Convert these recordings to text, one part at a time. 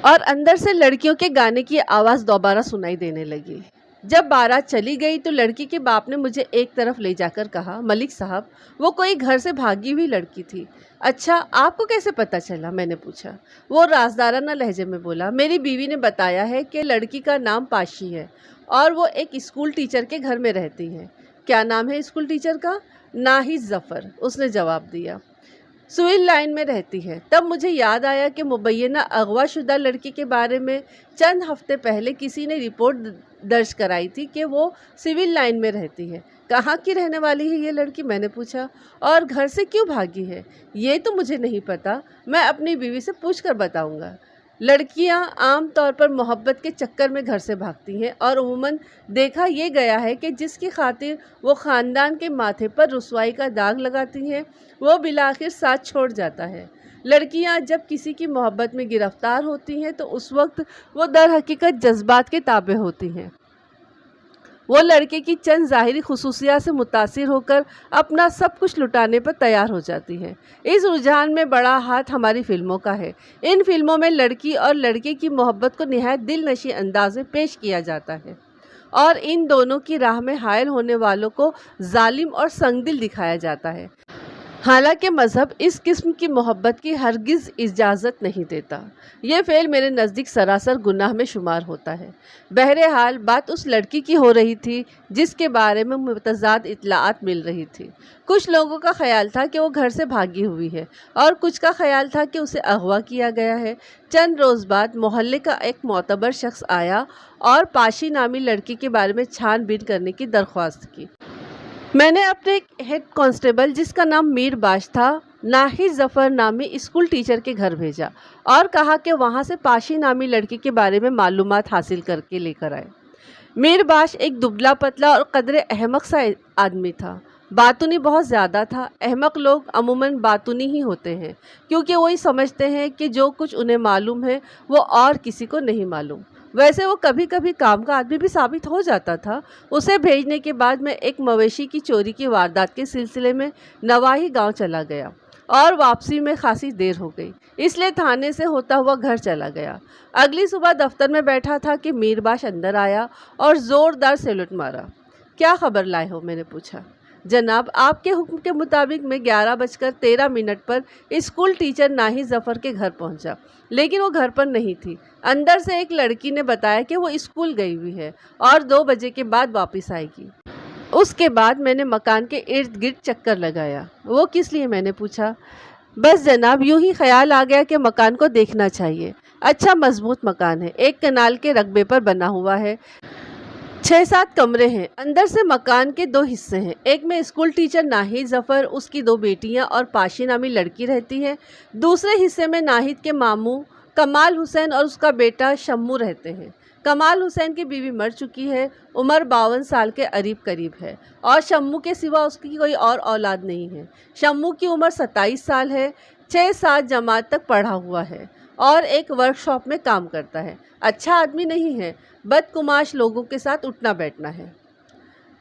اور اندر سے لڑکیوں کے گانے کی آواز دوبارہ سنائی دینے لگی۔ جب بارات چلی گئی تو لڑکی کے باپ نے مجھے ایک طرف لے جا کر کہا، ملک صاحب، وہ کوئی گھر سے بھاگی ہوئی لڑکی تھی۔ اچھا، آپ کو کیسے پتہ چلا؟ میں نے پوچھا۔ وہ رازدارانہ لہجے میں بولا، میری بیوی نے بتایا ہے کہ لڑکی کا نام پاشی ہے اور وہ ایک اسکول ٹیچر کے گھر میں رہتی ہے۔ کیا نام ہے اسکول ٹیچر کا؟ ناہید ظفر، اس نے جواب دیا۔ سوئل لائن میں رہتی ہے۔ تب مجھے یاد آیا کہ مبینہ اغوا شدہ لڑکی کے بارے میں چند ہفتے پہلے کسی نے رپورٹ درج کرائی تھی کہ وہ سول لائن میں رہتی ہے۔ کہاں کی رہنے والی ہے یہ لڑکی؟ میں نے پوچھا۔ اور گھر سے کیوں بھاگی ہے؟ یہ تو مجھے نہیں پتا، میں اپنی بیوی سے پوچھ کر بتاؤں گا۔ لڑکیاں عام طور پر محبت کے چکر میں گھر سے بھاگتی ہیں اور عموماً دیکھا یہ گیا ہے کہ جس کی خاطر وہ خاندان کے ماتھے پر رسوائی کا داغ لگاتی ہیں وہ بالآخر ساتھ چھوڑ جاتا ہے۔ لڑکیاں جب کسی کی محبت میں گرفتار ہوتی ہیں تو اس وقت وہ در حقیقت جذبات کے تابع ہوتی ہیں۔ وہ لڑکے کی چند ظاہری خصوصیات سے متاثر ہو کر اپنا سب کچھ لٹانے پر تیار ہو جاتی ہے۔ اس رجحان میں بڑا ہاتھ ہماری فلموں کا ہے۔ ان فلموں میں لڑکی اور لڑکے کی محبت کو نہایت دل نشیں انداز میں پیش کیا جاتا ہے اور ان دونوں کی راہ میں حائل ہونے والوں کو ظالم اور سنگ دل دکھایا جاتا ہے۔ حالانکہ مذہب اس قسم کی محبت کی ہرگز اجازت نہیں دیتا۔ یہ فعل میرے نزدیک سراسر گناہ میں شمار ہوتا ہے۔ بہرحال بات اس لڑکی کی ہو رہی تھی جس کے بارے میں متضاد اطلاعات مل رہی تھی۔ کچھ لوگوں کا خیال تھا کہ وہ گھر سے بھاگی ہوئی ہے اور کچھ کا خیال تھا کہ اسے اغوا کیا گیا ہے۔ چند روز بعد محلے کا ایک معتبر شخص آیا اور پاشی نامی لڑکی کے بارے میں چھان بین کرنے کی درخواست کی۔ میں نے اپنے ہیڈ کانسٹیبل، جس کا نام میر باش تھا، ناہید ظفر نامی اسکول ٹیچر کے گھر بھیجا اور کہا کہ وہاں سے پاشی نامی لڑکی کے بارے میں معلومات حاصل کر کے لے کر آئے۔ میر باش ایک دبلا پتلا اور قدرے احمق سا آدمی تھا۔ باتونی بہت زیادہ تھا۔ احمق لوگ عموماً باتونی ہی ہوتے ہیں کیونکہ وہی سمجھتے ہیں کہ جو کچھ انہیں معلوم ہے وہ اور کسی کو نہیں معلوم۔ ویسے وہ کبھی کبھی کام کا آدمی بھی ثابت ہو جاتا تھا۔ اسے بھیجنے کے بعد میں ایک مویشی کی چوری کی واردات کے سلسلے میں نواحی گاؤں چلا گیا اور واپسی میں خاصی دیر ہو گئی، اس لیے تھانے سے ہوتا ہوا گھر چلا گیا۔ اگلی صبح دفتر میں بیٹھا تھا کہ میر باش اندر آیا اور زوردار سیلوٹ مارا۔ کیا خبر لائے ہو؟ میں نے پوچھا۔ جناب، آپ کے حکم کے مطابق میں 11:13 پر اسکول ٹیچر ناہید ظفر کے گھر پہنچا، لیکن وہ گھر پر نہیں تھی۔ اندر سے ایک لڑکی نے بتایا کہ وہ اسکول گئی ہوئی ہے اور 2 بجے کے بعد واپس آئے گی۔ اس کے بعد میں نے مکان کے ارد گرد چکر لگایا۔ وہ کس لیے؟ میں نے پوچھا۔ بس جناب، یوں ہی خیال آ گیا کہ مکان کو دیکھنا چاہیے۔ اچھا مضبوط مکان ہے، ایک کنال کے رقبے پر بنا ہوا ہے، 6-7 کمرے ہیں۔ اندر سے مکان کے 2 حصے ہیں، ایک میں اسکول ٹیچر ناہید ظفر، اس کی 2 بیٹیاں اور پاشی نامی لڑکی رہتی ہے۔ دوسرے حصے میں ناہید کے ماموں کمال حسین اور اس کا بیٹا شمو رہتے ہیں۔ کمال حسین کی بیوی مر چکی ہے، عمر 52 سال کے قریب ہے اور شمو کے سوا اس کی کوئی اور اولاد نہیں ہے۔ شمو کی عمر 27 سال ہے، 6-7 جماعت تک پڑھا ہوا ہے اور ایک ورکشاپ میں کام کرتا ہے۔ اچھا آدمی نہیں ہے، بدقماش لوگوں کے ساتھ اٹھنا بیٹھنا ہے۔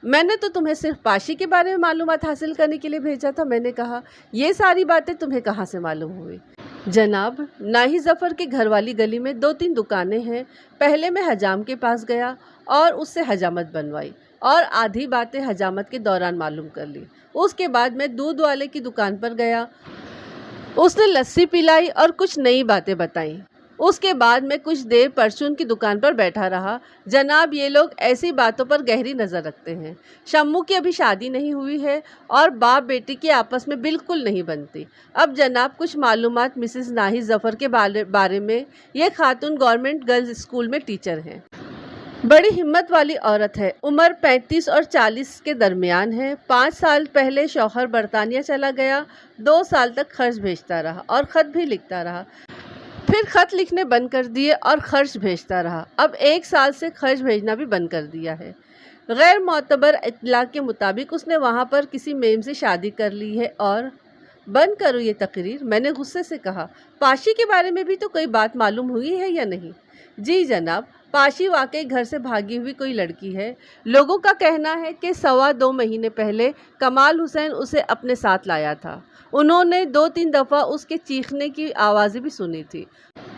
میں نے تو تمہیں صرف پاشی کے بارے میں معلومات حاصل کرنے کے لیے بھیجا تھا، میں نے کہا۔ یہ ساری باتیں تمہیں کہاں سے معلوم ہوئی؟ جناب، ناہید ظفر کے گھر والی گلی میں 2-3 دکانیں ہیں۔ پہلے میں حجام کے پاس گیا اور اس سے حجامت بنوائی اور آدھی باتیں حجامت کے دوران معلوم کر لی۔ اس کے بعد میں دودھ والے کی دکان پر گیا، اس نے لسی پلائی اور کچھ نئی باتیں بتائیں۔ اس کے بعد میں کچھ دیر پرچون کی دکان پر بیٹھا رہا۔ جناب، یہ لوگ ایسی باتوں پر گہری نظر رکھتے ہیں۔ شمو کی ابھی شادی نہیں ہوئی ہے اور باپ بیٹی کی آپس میں بالکل نہیں بنتی۔ اب جناب، کچھ معلومات مسز ناہید ظفر کے بارے میں۔ یہ خاتون گورنمنٹ گرلز اسکول میں ٹیچر ہیں۔ بڑی ہمت والی عورت ہے، عمر 35 اور 40 کے درمیان ہے۔ 5 سال پہلے شوہر برطانیہ چلا گیا، 2 سال تک خرچ بھیجتا رہا اور خط بھی لکھتا رہا، پھر خط لکھنے بند کر دیے اور خرچ بھیجتا رہا۔ اب 1 سال سے خرچ بھیجنا بھی بند کر دیا ہے۔ غیر معتبر اطلاع کے مطابق اس نے وہاں پر کسی میم سے شادی کر لی ہے اور بند کرو یہ تقریر، میں نے غصے سے کہا۔ پاشی کے بارے میں بھی تو کوئی بات معلوم ہوئی ہے یا نہیں؟ جی جناب، پاشی واقعی گھر سے بھاگی ہوئی کوئی لڑکی ہے۔ لوگوں کا کہنا ہے کہ 2.25 مہینے پہلے کمال حسین اسے اپنے ساتھ لایا تھا۔ انہوں نے 2-3 دفعہ اس کے چیخنے کی آوازیں بھی سنی تھی۔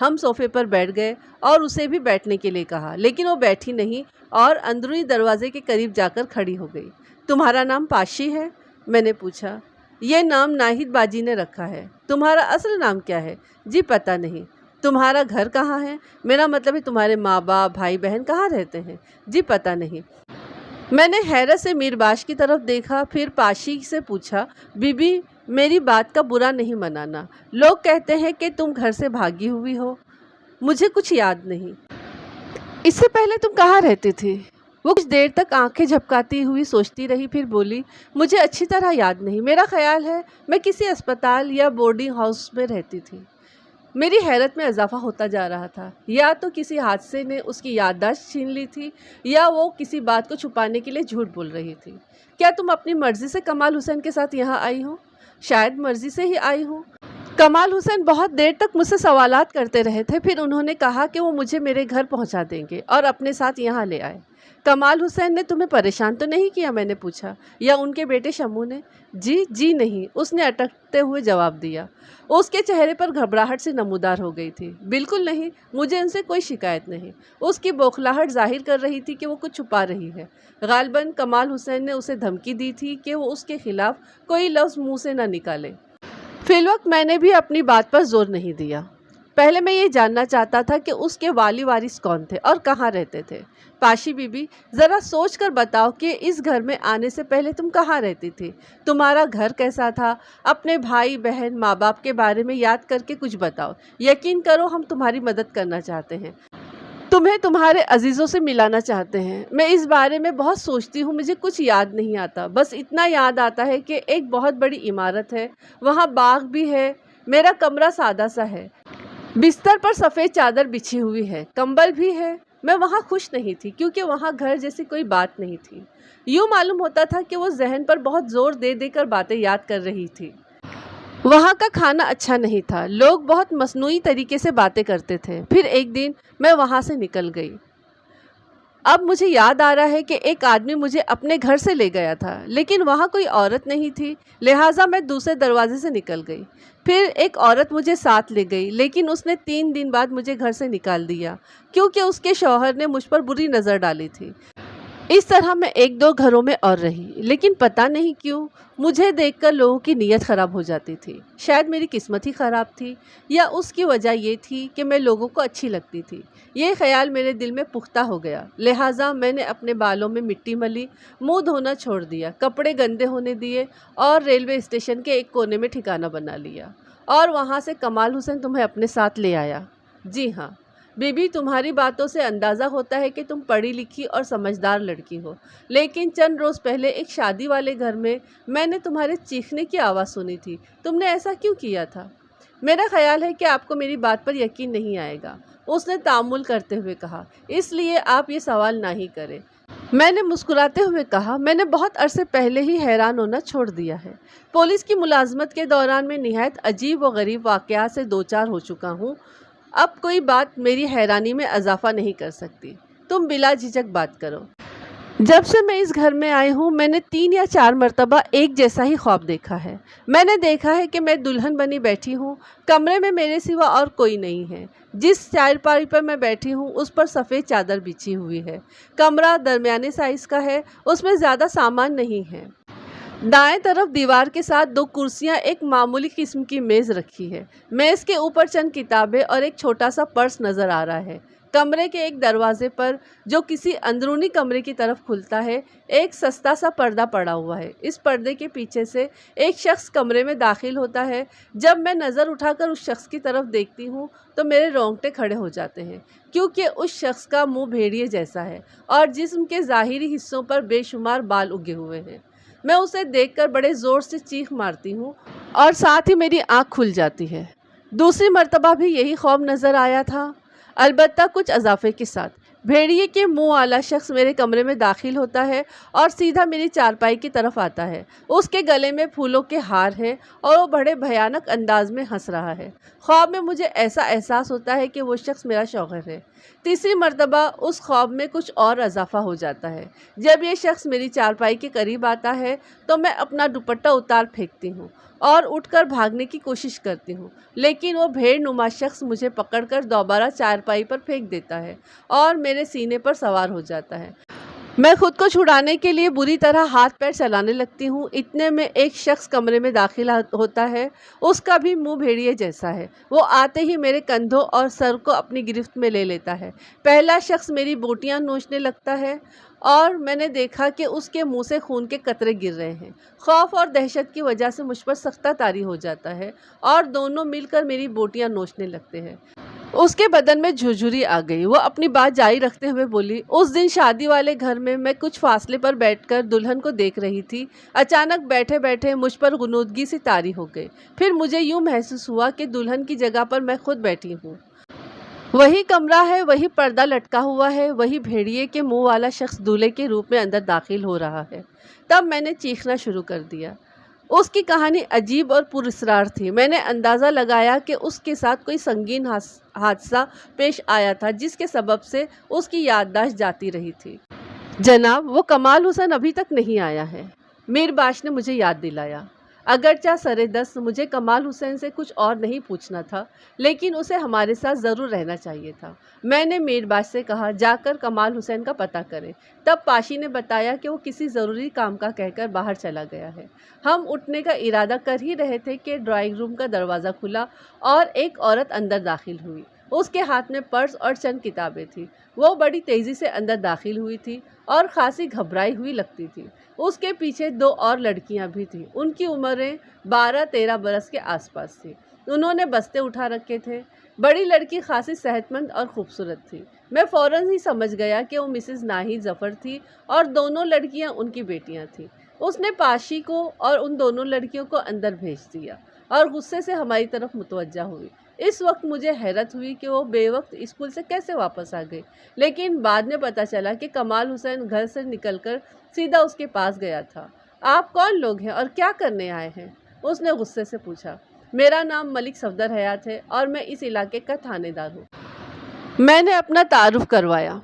ہم صوفے پر بیٹھ گئے اور اسے بھی بیٹھنے کے لیے کہا، لیکن وہ بیٹھی نہیں اور اندرونی دروازے کے قریب جا کر کھڑی ہو گئی۔ تمہارا نام پاشی ہے؟ میں نے پوچھا۔ یہ نام ناہید باجی نے رکھا ہے۔ تمہارا اصل نام کیا ہے؟ جی پتہ نہیں۔ تمہارا گھر کہاں ہے؟ میرا مطلب ہے تمہارے ماں باپ بھائی بہن کہاں رہتے ہیں؟ جی پتہ نہیں۔ میں نے حیرت سے میرباش کی طرف دیکھا، پھر پاشی سے پوچھا، بی بی میری بات کا برا نہیں منانا، لوگ کہتے ہیں کہ تم گھر سے بھاگی ہوئی ہو۔ مجھے کچھ یاد نہیں۔ اس سے پہلے تم کہاں رہتی تھی؟ وہ کچھ دیر تک آنکھیں جھپکاتی ہوئی سوچتی رہی، پھر بولی، مجھے اچھی طرح یاد نہیں، میرا خیال ہے میں کسی اسپتال یا بورڈنگ ہاؤس میں رہتی تھی۔ میری حیرت میں اضافہ ہوتا جا رہا تھا۔ یا تو کسی حادثے نے اس کی یادداشت چھین لی تھی یا وہ کسی بات کو چھپانے کے لیے جھوٹ بول رہی تھی۔ کیا تم اپنی مرضی سے کمال حسین کے ساتھ یہاں آئی ہو؟ شاید مرضی سے ہی آئی ہوں۔ کمال حسین بہت دیر تک مجھ سے سوالات کرتے رہے تھے، پھر انہوں نے کہا کہ وہ مجھے میرے گھر پہنچا دیں گے اور اپنے ساتھ یہاں لے آئے۔ کمال حسین نے تمہیں پریشان تو نہیں کیا؟ میں نے پوچھا۔ یا ان کے بیٹے شمو نے؟ جی نہیں، اس نے اٹکتے ہوئے جواب دیا۔ اس کے چہرے پر گھبراہٹ سے نمودار ہو گئی تھی۔ بالکل نہیں، مجھے ان سے کوئی شکایت نہیں۔ اس کی بوکھلاہٹ ظاہر کر رہی تھی کہ وہ کچھ چھپا رہی ہے۔ غالباً کمال حسین نے اسے دھمکی دی تھی کہ وہ اس کے خلاف کوئی لفظ منہ سے نہ نکالے۔ فی الوقت میں نے بھی اپنی بات پر زور نہیں دیا۔ پہلے میں یہ جاننا چاہتا تھا کہ اس کے والی وارث کون تھے اور کہاں رہتے تھے۔ پاشی بی بی، ذرا سوچ کر بتاؤ کہ اس گھر میں آنے سے پہلے تم کہاں رہتی تھی؟ تمہارا گھر کیسا تھا؟ اپنے بھائی بہن ماں باپ کے بارے میں یاد کر کے کچھ بتاؤ۔ یقین کرو ہم تمہاری مدد کرنا چاہتے ہیں، تمہیں تمہارے عزیزوں سے ملانا چاہتے ہیں۔ میں اس بارے میں بہت سوچتی ہوں، مجھے کچھ یاد نہیں آتا، بس اتنا یاد آتا ہے کہ ایک بہت بڑی عمارت ہے، وہاں باغ بھی ہے، میرا کمرہ سادہ سا ہے، بستر پر سفید چادر بچھی ہوئی ہے، کمبل بھی ہے۔ میں وہاں خوش نہیں تھی کیونکہ وہاں گھر جیسی کوئی بات نہیں تھی۔ یوں معلوم ہوتا تھا کہ وہ ذہن پر بہت زور دے دے کر باتیں یاد کر رہی تھی۔ وہاں کا کھانا اچھا نہیں تھا، لوگ بہت مصنوعی طریقے سے باتیں کرتے تھے۔ پھر ایک دن میں وہاں سے نکل گئی۔ اب مجھے یاد آ رہا ہے کہ ایک آدمی مجھے اپنے گھر سے لے گیا تھا، لیکن وہاں کوئی عورت نہیں تھی، لہٰذا میں دوسرے دروازے سے نکل گئی۔ پھر ایک عورت مجھے ساتھ لے گئی، لیکن اس نے 3 دن بعد مجھے گھر سے نکال دیا کیونکہ اس کے شوہر نے مجھ پر بری نظر ڈالی تھی۔ اس طرح میں 1-2 گھروں میں اور رہی، لیکن پتہ نہیں کیوں مجھے دیکھ کر لوگوں کی نیت خراب ہو جاتی تھی۔ شاید میری قسمت ہی خراب تھی یا اس کی وجہ یہ تھی کہ میں لوگوں کو اچھی لگتی تھی۔ یہ خیال میرے دل میں پختہ ہو گیا، لہٰذا میں نے اپنے بالوں میں مٹی ملی، منہ دھونا چھوڑ دیا، کپڑے گندے ہونے دیے اور ریلوے اسٹیشن کے ایک کونے میں ٹھکانہ بنا لیا، اور وہاں سے کمال حسین تمہیں اپنے ساتھ لے آیا۔ جی ہاں بی بی، تمہاری باتوں سے اندازہ ہوتا ہے کہ تم پڑھی لکھی اور سمجھدار لڑکی ہو، لیکن چند روز پہلے ایک شادی والے گھر میں نے تمہارے چیخنے کی آواز سنی تھی۔ تم نے ایسا کیوں کیا تھا؟ میرا خیال ہے کہ آپ کو میری بات پر یقین نہیں آئے گا، اس نے تعامل کرتے ہوئے کہا، اس لیے آپ یہ سوال نہ ہی کریں۔ میں نے مسکراتے ہوئے کہا، میں نے بہت عرصے پہلے ہی حیران ہونا چھوڑ دیا ہے۔ پولیس کی ملازمت کے دوران میں نہایت عجیب و غریب واقعات سے دوچار ہو چکا ہوں، اب کوئی بات میری حیرانی میں اضافہ نہیں کر سکتی۔ تم بلا جھجک بات کرو۔ جب سے میں اس گھر میں آئی ہوں، میں نے 3 یا 4 مرتبہ ایک جیسا ہی خواب دیکھا ہے۔ میں نے دیکھا ہے کہ میں دلہن بنی بیٹھی ہوں، کمرے میں میرے سوا اور کوئی نہیں ہے۔ جس چارپائی پر میں بیٹھی ہوں اس پر سفید چادر بچھی ہوئی ہے۔ کمرہ درمیانے سائز کا ہے، اس میں زیادہ سامان نہیں ہے۔ دائیں طرف دیوار کے ساتھ 2 کرسیاں، ایک معمولی قسم کی میز رکھی ہے۔ میز کے اوپر چند کتابیں اور ایک چھوٹا سا پرس نظر آ رہا ہے۔ کمرے کے ایک دروازے پر، جو کسی اندرونی کمرے کی طرف کھلتا ہے، ایک سستا سا پردہ پڑا ہوا ہے۔ اس پردے کے پیچھے سے ایک شخص کمرے میں داخل ہوتا ہے۔ جب میں نظر اٹھا کر اس شخص کی طرف دیکھتی ہوں تو میرے رونگٹے کھڑے ہو جاتے ہیں، کیونکہ اس شخص کا منہ بھیڑیے جیسا ہے اور جسم کے ظاہری حصوں پر بے شمار بال اگے ہوئے ہیں۔ میں اسے دیکھ کر بڑے زور سے چیخ مارتی ہوں اور ساتھ ہی میری آنکھ کھل جاتی ہے۔ دوسری مرتبہ بھی یہی خواب نظر آیا تھا، البتہ کچھ اضافے کے ساتھ۔ بھیڑیے کے منہ والا شخص میرے کمرے میں داخل ہوتا ہے اور سیدھا میری چارپائی کی طرف آتا ہے۔ اس کے گلے میں پھولوں کے ہار ہیں اور وہ بڑے بھیانک انداز میں ہنس رہا ہے۔ خواب میں مجھے ایسا احساس ہوتا ہے کہ وہ شخص میرا شوہر ہے۔ تیسری مرتبہ اس خواب میں کچھ اور اضافہ ہو جاتا ہے۔ جب یہ شخص میری چارپائی کے قریب آتا ہے تو میں اپنا دوپٹہ اتار پھینکتی ہوں اور اٹھ کر بھاگنے کی کوشش کرتی ہوں، لیکن وہ بھیڑ نما شخص مجھے پکڑ کر دوبارہ چارپائی پر پھینک دیتا ہے اور میرے سینے پر سوار ہو جاتا ہے۔ میں خود کو چھڑانے کے لیے بری طرح ہاتھ پیر چلانے لگتی ہوں۔ اتنے میں ایک شخص کمرے میں داخل ہوتا ہے۔ اس کا بھی منہ بھیڑیے جیسا ہے۔ وہ آتے ہی میرے کندھوں اور سر کو اپنی گرفت میں لے لیتا ہے۔ پہلا شخص میری بوٹیاں نوچنے لگتا ہے اور میں نے دیکھا کہ اس کے منہ سے خون کے قطرے گر رہے ہیں۔ خوف اور دہشت کی وجہ سے مجھ پر سختہ طاری ہو جاتا ہے اور دونوں مل کر میری بوٹیاں نوچنے لگتے ہیں۔ اس کے بدن میں جھرجھری آ گئی۔ وہ اپنی بات جاری رکھتے ہوئے بولی، اس دن شادی والے گھر میں کچھ فاصلے پر بیٹھ کر دلہن کو دیکھ رہی تھی۔ اچانک بیٹھے بیٹھے مجھ پر غنودگی سی طاری ہو گئی۔ پھر مجھے یوں محسوس ہوا کہ دلہن کی جگہ پر میں خود بیٹھی ہوں۔ وہی کمرہ ہے، وہی پردہ لٹکا ہوا ہے، وہی بھیڑیے کے منہ والا شخص دولہے کے روپ میں اندر داخل ہو رہا ہے۔ تب میں نے چیخنا شروع کر دیا۔ اس کی کہانی عجیب اور پراسرار تھی۔ میں نے اندازہ لگایا کہ اس کے ساتھ کوئی سنگین حادثہ پیش آیا تھا جس کے سبب سے اس کی یادداشت جاتی رہی تھی۔ جناب، وہ کمال حسین ابھی تک نہیں آیا ہے، میر باش نے مجھے یاد دلایا۔ اگرچہ سرِ دست مجھے کمال حسین سے کچھ اور نہیں پوچھنا تھا، لیکن اسے ہمارے ساتھ ضرور رہنا چاہیے تھا۔ میں نے میر باش سے کہا، جا کر کمال حسین کا پتہ کریں۔ تب پاشی نے بتایا کہ وہ کسی ضروری کام کا کہہ کر باہر چلا گیا ہے۔ ہم اٹھنے کا ارادہ کر ہی رہے تھے کہ ڈرائنگ روم کا دروازہ کھلا اور ایک عورت اندر داخل ہوئی۔ اس کے ہاتھ میں پرس اور چند کتابیں تھیں۔ وہ بڑی تیزی سے اندر داخل ہوئی تھی اور خاصی گھبرائی ہوئی لگتی تھی۔ اس کے پیچھے دو اور لڑکیاں بھی تھیں۔ ان کی عمریں 12-13 برس کے آس پاس تھی۔ انہوں نے بستے اٹھا رکھے تھے۔ بڑی لڑکی خاصی صحت مند اور خوبصورت تھی۔ میں فوراً ہی سمجھ گیا کہ وہ مسز ناہید ظفر تھی اور دونوں لڑکیاں ان کی بیٹیاں تھیں۔ اس نے پاشی کو اور ان دونوں لڑکیوں کو اندر بھیج دیا اور غصے سے ہماری طرف متوجہ ہوئی۔ اس وقت مجھے حیرت ہوئی کہ وہ بے وقت اسکول سے کیسے واپس آ گئی، لیکن بعد میں پتہ چلا کہ کمال حسین گھر سے نکل کر سیدھا اس کے پاس گیا تھا۔ آپ کون لوگ ہیں اور کیا کرنے آئے ہیں؟ اس نے غصے سے پوچھا۔ میرا نام ملک صفدر حیات ہے اور میں اس علاقے کا تھانے دار ہوں۔ میں نے اپنا تعارف کروایا۔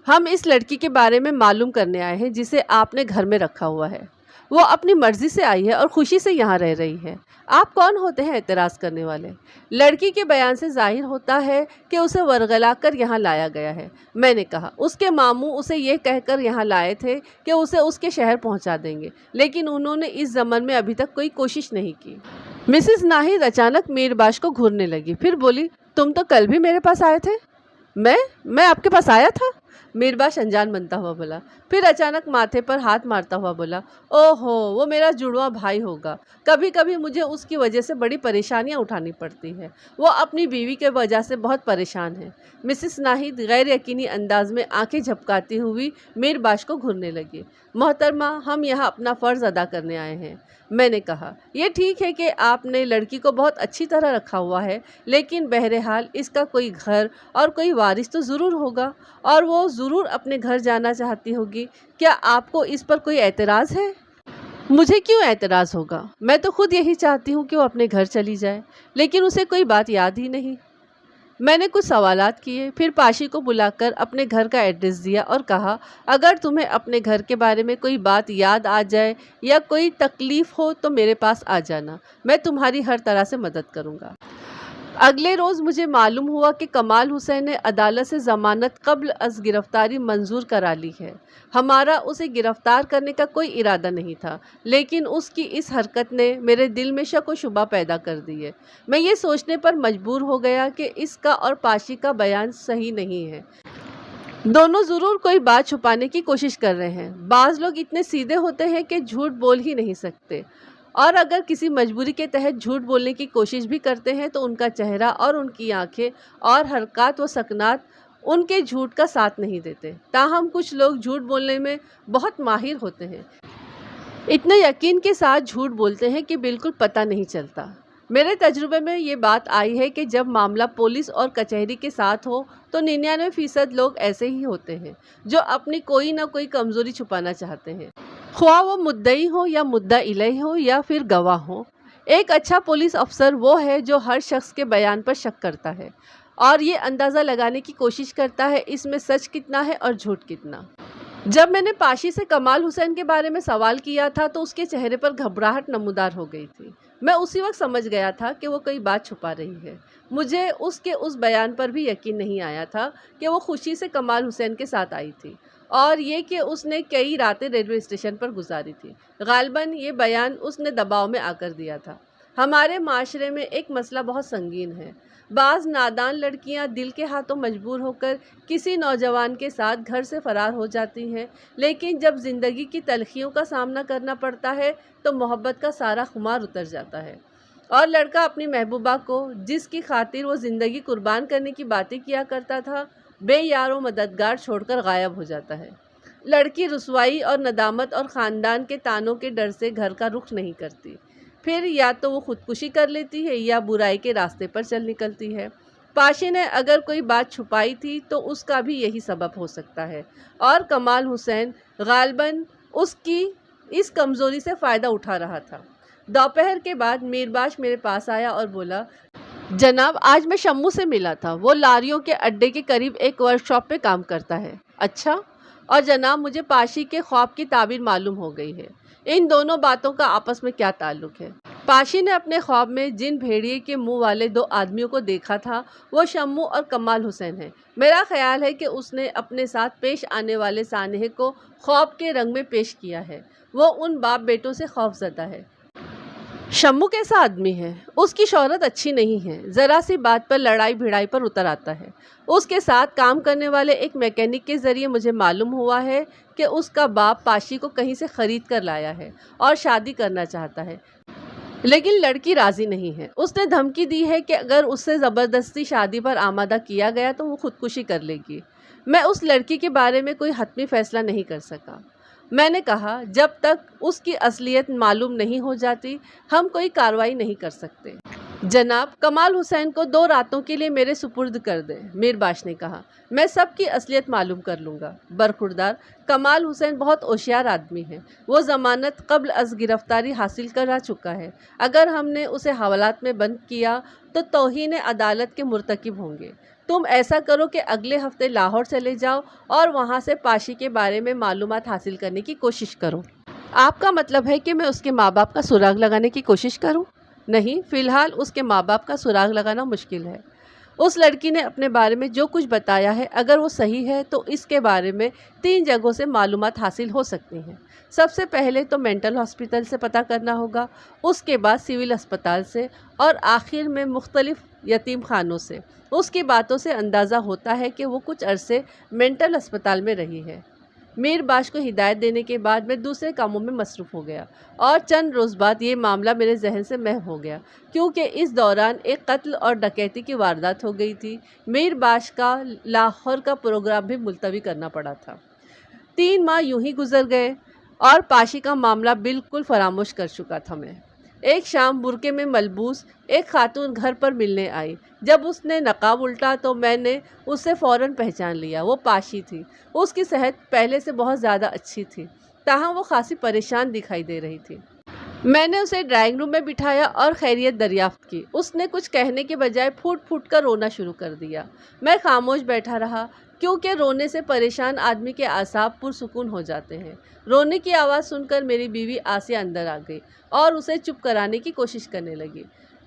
ہم اس لڑکی کے بارے میں معلوم کرنے آئے ہیں جسے آپ نے گھر میں رکھا ہوا ہے۔ وہ اپنی مرضی سے آئی ہے اور خوشی سے یہاں رہ رہی ہے۔ آپ کون ہوتے ہیں اعتراض کرنے والے؟ لڑکی کے بیان سے ظاہر ہوتا ہے کہ اسے ورغلا کر یہاں لایا گیا ہے۔ میں نے کہا، اس کے ماموں اسے یہ کہہ کر یہاں لائے تھے کہ اسے اس کے شہر پہنچا دیں گے، لیکن انہوں نے اس ضمن میں ابھی تک کوئی کوشش نہیں کی۔ مسز ناہید اچانک میر باش کو گھورنے لگی، پھر بولی، تم تو کل بھی میرے پاس آئے تھے۔ میں آپ کے پاس آیا تھا؟ میر باش انجان بنتا ہوا بولا، پھر اچانک ماتھے پر ہاتھ مارتا ہوا بولا، اوہ ہو، وہ میرا جڑواں بھائی ہوگا۔ کبھی کبھی مجھے اس کی وجہ سے بڑی پریشانیاں اٹھانی پڑتی ہیں۔ وہ اپنی بیوی کی وجہ سے بہت پریشان ہے۔ مسز ناہید غیر یقینی انداز میں آنکھیں جھپکاتی ہوئی میر باش کو گھورنے لگی۔ محترمہ، ہم یہاں اپنا فرض ادا کرنے آئے ہیں۔ میں نے کہا، یہ ٹھیک ہے کہ آپ نے لڑکی کو بہت اچھی طرح رکھا ہوا ہے، لیکن بہرحال اس کا کوئی گھر اور کوئی وارث تو ضرور ہوگا اور وہ ضرور اپنے گھر جانا چاہتی ہوگی۔ کیا آپ کو اس پر کوئی اعتراض ہے؟ مجھے کیوں اعتراض ہوگا؟ میں تو خود یہی چاہتی ہوں کہ وہ اپنے گھر چلی جائے، لیکن اسے کوئی بات یاد ہی نہیں۔ میں نے کچھ سوالات کیے، پھر پاشی کو بلا کر اپنے گھر کا ایڈریس دیا اور کہا، اگر تمہیں اپنے گھر کے بارے میں کوئی بات یاد آ جائے یا کوئی تکلیف ہو تو میرے پاس آ جانا، میں تمہاری ہر طرح سے مدد کروں گا۔ اگلے روز مجھے معلوم ہوا کہ کمال حسین نے عدالت سے ضمانت قبل از گرفتاری منظور کرا لی ہے۔ ہمارا اسے گرفتار کرنے کا کوئی ارادہ نہیں تھا، لیکن اس کی اس حرکت نے میرے دل میں شک و شبہ پیدا کر دی ہے۔ میں یہ سوچنے پر مجبور ہو گیا کہ اس کا اور پاشی کا بیان صحیح نہیں ہے۔ دونوں ضرور کوئی بات چھپانے کی کوشش کر رہے ہیں۔ بعض لوگ اتنے سیدھے ہوتے ہیں کہ جھوٹ بول ہی نہیں سکتے، اور اگر کسی مجبوری کے تحت جھوٹ بولنے کی کوشش بھی کرتے ہیں تو ان کا چہرہ اور ان کی آنکھیں اور حرکات و سکنات ان کے جھوٹ کا ساتھ نہیں دیتے۔ تاہم کچھ لوگ جھوٹ بولنے میں بہت ماہر ہوتے ہیں، اتنے یقین کے ساتھ جھوٹ بولتے ہیں کہ بالکل پتہ نہیں چلتا۔ میرے تجربے میں یہ بات آئی ہے کہ جب معاملہ پولیس اور کچہری کے ساتھ ہو تو 99% لوگ ایسے ہی ہوتے ہیں جو اپنی کوئی نہ کوئی کمزوری چھپانا چاہتے ہیں، خواہ وہ مدعی ہو یا مدعی الیہ ہو یا پھر گواہ ہو۔ ایک اچھا پولیس افسر وہ ہے جو ہر شخص کے بیان پر شک کرتا ہے اور یہ اندازہ لگانے کی کوشش کرتا ہے اس میں سچ کتنا ہے اور جھوٹ کتنا۔ جب میں نے پاشی سے کمال حسین کے بارے میں سوال کیا تھا تو اس کے چہرے پر گھبراہٹ نمودار ہو گئی تھی۔ میں اسی وقت سمجھ گیا تھا کہ وہ کوئی بات چھپا رہی ہے۔ مجھے اس کے اس بیان پر بھی یقین نہیں آیا تھا کہ وہ خوشی سے کمال حسین کے ساتھ آئی تھی، اور یہ کہ اس نے کئی راتیں ریلوے اسٹیشن پر گزاری تھی۔ غالباً یہ بیان اس نے دباؤ میں آ کر دیا تھا۔ ہمارے معاشرے میں ایک مسئلہ بہت سنگین ہے۔ بعض نادان لڑکیاں دل کے ہاتھوں مجبور ہو کر کسی نوجوان کے ساتھ گھر سے فرار ہو جاتی ہیں، لیکن جب زندگی کی تلخیوں کا سامنا کرنا پڑتا ہے تو محبت کا سارا خمار اتر جاتا ہے، اور لڑکا اپنی محبوبہ کو، جس کی خاطر وہ زندگی قربان کرنے کی باتیں کیا کرتا تھا، بے یار و مددگار چھوڑ کر غائب ہو جاتا ہے۔ لڑکی رسوائی اور ندامت اور خاندان کے طعنوں کے ڈر سے گھر کا رخ نہیں کرتی۔ پھر یا تو وہ خودکشی کر لیتی ہے یا برائی کے راستے پر چل نکلتی ہے۔ پاشی نے اگر کوئی بات چھپائی تھی تو اس کا بھی یہی سبب ہو سکتا ہے، اور کمال حسین غالباً اس کی اس کمزوری سے فائدہ اٹھا رہا تھا۔ دوپہر کے بعد میرباش میرے پاس آیا اور بولا، جناب آج میں شمو سے ملا تھا، وہ لاریوں کے اڈے کے قریب ایک ورکشاپ پہ کام کرتا ہے۔ اچھا؟ اور جناب مجھے پاشی کے خواب کی تعبیر معلوم ہو گئی ہے۔ ان دونوں باتوں کا آپس میں کیا تعلق ہے؟ پاشی نے اپنے خواب میں جن بھیڑیے کے منہ والے دو آدمیوں کو دیکھا تھا وہ شمو اور کمال حسین ہیں۔ میرا خیال ہے کہ اس نے اپنے ساتھ پیش آنے والے سانحے کو خواب کے رنگ میں پیش کیا ہے۔ وہ ان باپ بیٹوں سے خوف زدہ ہے۔ شمو کیسا آدمی ہے؟ اس کی شہرت اچھی نہیں ہے، ذرا سی بات پر لڑائی بھڑائی پر اتر آتا ہے۔ اس کے ساتھ کام کرنے والے ایک میکینک کے ذریعے مجھے معلوم ہوا ہے کہ اس کا باپ پاشی کو کہیں سے خرید کر لایا ہے اور شادی کرنا چاہتا ہے، لیکن لڑکی راضی نہیں ہے۔ اس نے دھمکی دی ہے کہ اگر اس سے زبردستی شادی پر آمادہ کیا گیا تو وہ خودکشی کر لے گی۔ میں اس لڑکی کے بارے میں کوئی حتمی فیصلہ نہیں کر سکا۔ میں نے کہا، جب تک اس کی اصلیت معلوم نہیں ہو جاتی ہم کوئی کارروائی نہیں کر سکتے۔ جناب کمال حسین کو 2 راتوں کے لیے میرے سپرد کر دیں، میرباش نے کہا۔ میں سب کی اصلیت معلوم کر لوں گا۔ برخوردار کمال حسین بہت ہوشیار آدمی ہے۔ وہ ضمانت قبل از گرفتاری حاصل کرا چکا ہے۔ اگر ہم نے اسے حوالات میں بند کیا تو توہین عدالت کے مرتکب ہوں گے۔ تم ایسا کرو کہ اگلے ہفتے لاہور چلے جاؤ اور وہاں سے پاشی کے بارے میں معلومات حاصل کرنے کی کوشش کرو۔ آپ کا مطلب ہے کہ میں اس کے ماں باپ کا سراغ لگانے کی کوشش کروں؟ نہیں، فی الحال اس کے ماں باپ کا سراغ لگانا مشکل ہے۔ اس لڑکی نے اپنے بارے میں جو کچھ بتایا ہے اگر وہ صحیح ہے تو اس کے بارے میں 3 جگہوں سے معلومات حاصل ہو سکتی ہیں۔ سب سے پہلے تو مینٹل ہاسپٹل سے پتہ کرنا ہوگا، اس کے بعد سول اسپتال سے، اور آخر میں مختلف یتیم خانوں سے۔ اس کی باتوں سے اندازہ ہوتا ہے کہ وہ کچھ عرصے مینٹل اسپتال میں رہی ہے۔ میرباش کو ہدایت دینے کے بعد میں دوسرے کاموں میں مصروف ہو گیا، اور چند روز بعد یہ معاملہ میرے ذہن سے محو ہو گیا، کیونکہ اس دوران ایک قتل اور ڈکیتی کی واردات ہو گئی تھی۔ میرباش کا لاہور کا پروگرام بھی ملتوی کرنا پڑا تھا۔ 3 ماہ یوں ہی گزر گئے اور پاشی کا معاملہ بالکل فراموش کر چکا تھا میں۔ ایک شام برقعے میں ملبوس ایک خاتون گھر پر ملنے آئی۔ جب اس نے نقاب الٹا تو میں نے اسے فوراً پہچان لیا۔ وہ پاشی تھی۔ اس کی صحت پہلے سے بہت زیادہ اچھی تھی، تاہم وہ خاصی پریشان دکھائی دے رہی تھی۔ میں نے اسے ڈرائنگ روم میں بٹھایا اور خیریت دریافت کی۔ اس نے کچھ کہنے کے بجائے پھوٹ پھوٹ کر رونا شروع کر دیا۔ میں خاموش بیٹھا رہا، کیونکہ رونے سے پریشان آدمی کے اعصاب پرسکون ہو جاتے ہیں۔ رونے کی آواز سن کر میری بیوی آسیہ اندر آ گئی اور اسے چپ کرانے کی کوشش کرنے لگی۔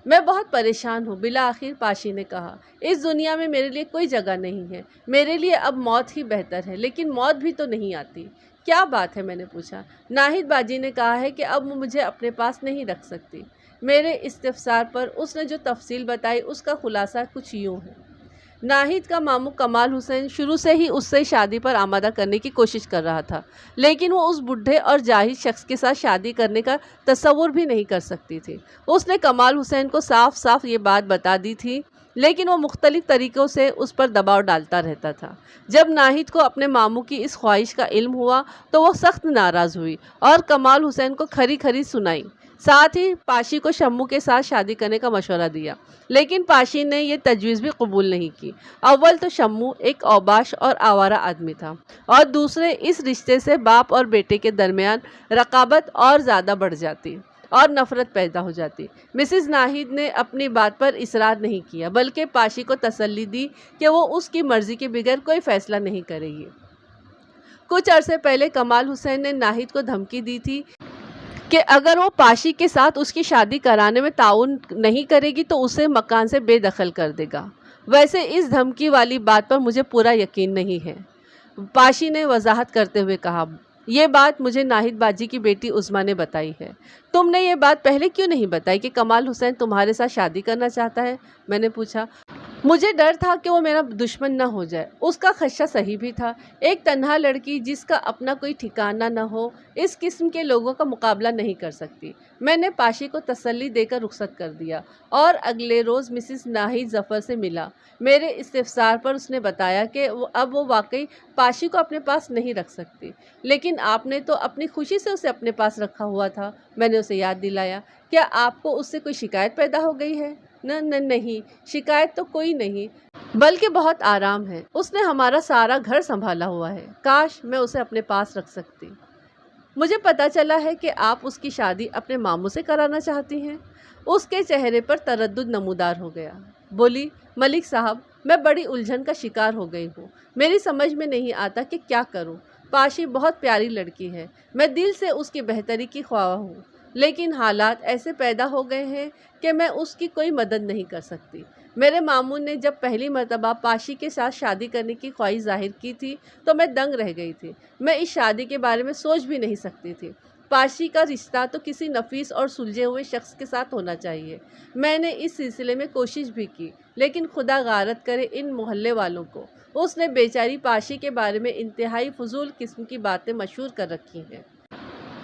میں بہت پریشان ہوں، بالآخر پاشی نے کہا۔ اس دنیا میں میرے لیے کوئی جگہ نہیں ہے۔ میرے لیے اب موت ہی بہتر ہے، لیکن موت بھی تو نہیں آتی۔ کیا بات ہے؟ میں نے پوچھا۔ ناہید باجی نے کہا ہے کہ اب وہ مجھے اپنے پاس نہیں رکھ سکتی۔ میرے استفسار پر اس نے جو تفصیل بتائی اس کا خلاصہ کچھ یوں ہے۔ ناہید کا ماموں کمال حسین شروع سے ہی اس سے شادی پر آمادہ کرنے کی کوشش کر رہا تھا، لیکن وہ اس بوڑھے اور جاہل شخص کے ساتھ شادی کرنے کا تصور بھی نہیں کر سکتی تھی۔ اس نے کمال حسین کو صاف صاف یہ بات بتا دی تھی، لیکن وہ مختلف طریقوں سے اس پر دباؤ ڈالتا رہتا تھا۔ جب ناہید کو اپنے ماموں کی اس خواہش کا علم ہوا تو وہ سخت ناراض ہوئی اور کمال حسین کو کھری کھری سنائی۔ ساتھ ہی پاشی کو شمو کے ساتھ شادی کرنے کا مشورہ دیا، لیکن پاشی نے یہ تجویز بھی قبول نہیں کی۔ اول تو شمو ایک اوباش اور آوارہ آدمی تھا، اور دوسرے اس رشتے سے باپ اور بیٹے کے درمیان رقابت اور زیادہ بڑھ جاتی۔ اور نفرت پیدا ہو جاتی۔ مسز ناہید نے اپنی بات پر اصرار نہیں کیا بلکہ پاشی کو تسلی دی کہ وہ اس کی مرضی کے بغیر کوئی فیصلہ نہیں کرے گی۔ کچھ عرصے پہلے کمال حسین نے ناہید کو دھمکی دی تھی کہ اگر وہ پاشی کے ساتھ اس کی شادی کرانے میں تعاون نہیں کرے گی تو اسے مکان سے بے دخل کر دے گا۔ ویسے اس دھمکی والی بات پر مجھے پورا یقین نہیں ہے، پاشی نے وضاحت کرتے ہوئے کہا۔ یہ بات مجھے ناہید باجی کی بیٹی عظمیٰ نے بتائی ہے۔ تم نے یہ بات پہلے کیوں نہیں بتائی کہ کمال حسین تمہارے ساتھ شادی کرنا چاہتا ہے؟ میں نے پوچھا۔ مجھے ڈر تھا کہ وہ میرا دشمن نہ ہو جائے۔ اس کا خدشہ صحیح بھی تھا۔ ایک تنہا لڑکی جس کا اپنا کوئی ٹھکانہ نہ ہو اس قسم کے لوگوں کا مقابلہ نہیں کر سکتی۔ میں نے پاشی کو تسلی دے کر رخصت کر دیا اور اگلے روز مسز ناہید ظفر سے ملا۔ میرے استفسار پر اس نے بتایا کہ اب وہ واقعی پاشی کو اپنے پاس نہیں رکھ سکتی، لیکن آپ نے تو اپنی خوشی سے اسے اپنے پاس رکھا ہوا تھا۔ میں نے اسے یاد دلایا، کیا آپ کو اس سے کوئی شکایت پیدا ہو گئی ہے؟ نہیں، شکایت تو کوئی نہیں، بلکہ بہت آرام ہے۔ اس نے ہمارا سارا گھر سنبھالا ہوا ہے۔ کاش میں اسے اپنے پاس رکھ سکتی۔ مجھے پتا چلا ہے کہ آپ اس کی شادی اپنے ماموں سے کرانا چاہتی ہیں۔ اس کے چہرے پر تردد نمودار ہو گیا۔ بولی، ملک صاحب، میں بڑی الجھن کا شکار ہو گئی ہوں۔ میری سمجھ میں نہیں آتا کہ کیا کروں۔ پاشی بہت پیاری لڑکی ہے، میں دل سے اس کی بہتری کی خواہاں ہوں، لیکن حالات ایسے پیدا ہو گئے ہیں کہ میں اس کی کوئی مدد نہیں کر سکتی۔ میرے ماموں نے جب پہلی مرتبہ پاشی کے ساتھ شادی کرنے کی خواہش ظاہر کی تھی تو میں دنگ رہ گئی تھی۔ میں اس شادی کے بارے میں سوچ بھی نہیں سکتی تھی۔ پاشی کا رشتہ تو کسی نفیس اور سلجھے ہوئے شخص کے ساتھ ہونا چاہیے۔ میں نے اس سلسلے میں کوشش بھی کی، لیکن خدا غارت کرے ان محلے والوں کو، اس نے بیچاری پاشی کے بارے میں انتہائی فضول قسم کی باتیں مشہور کر رکھی ہیں۔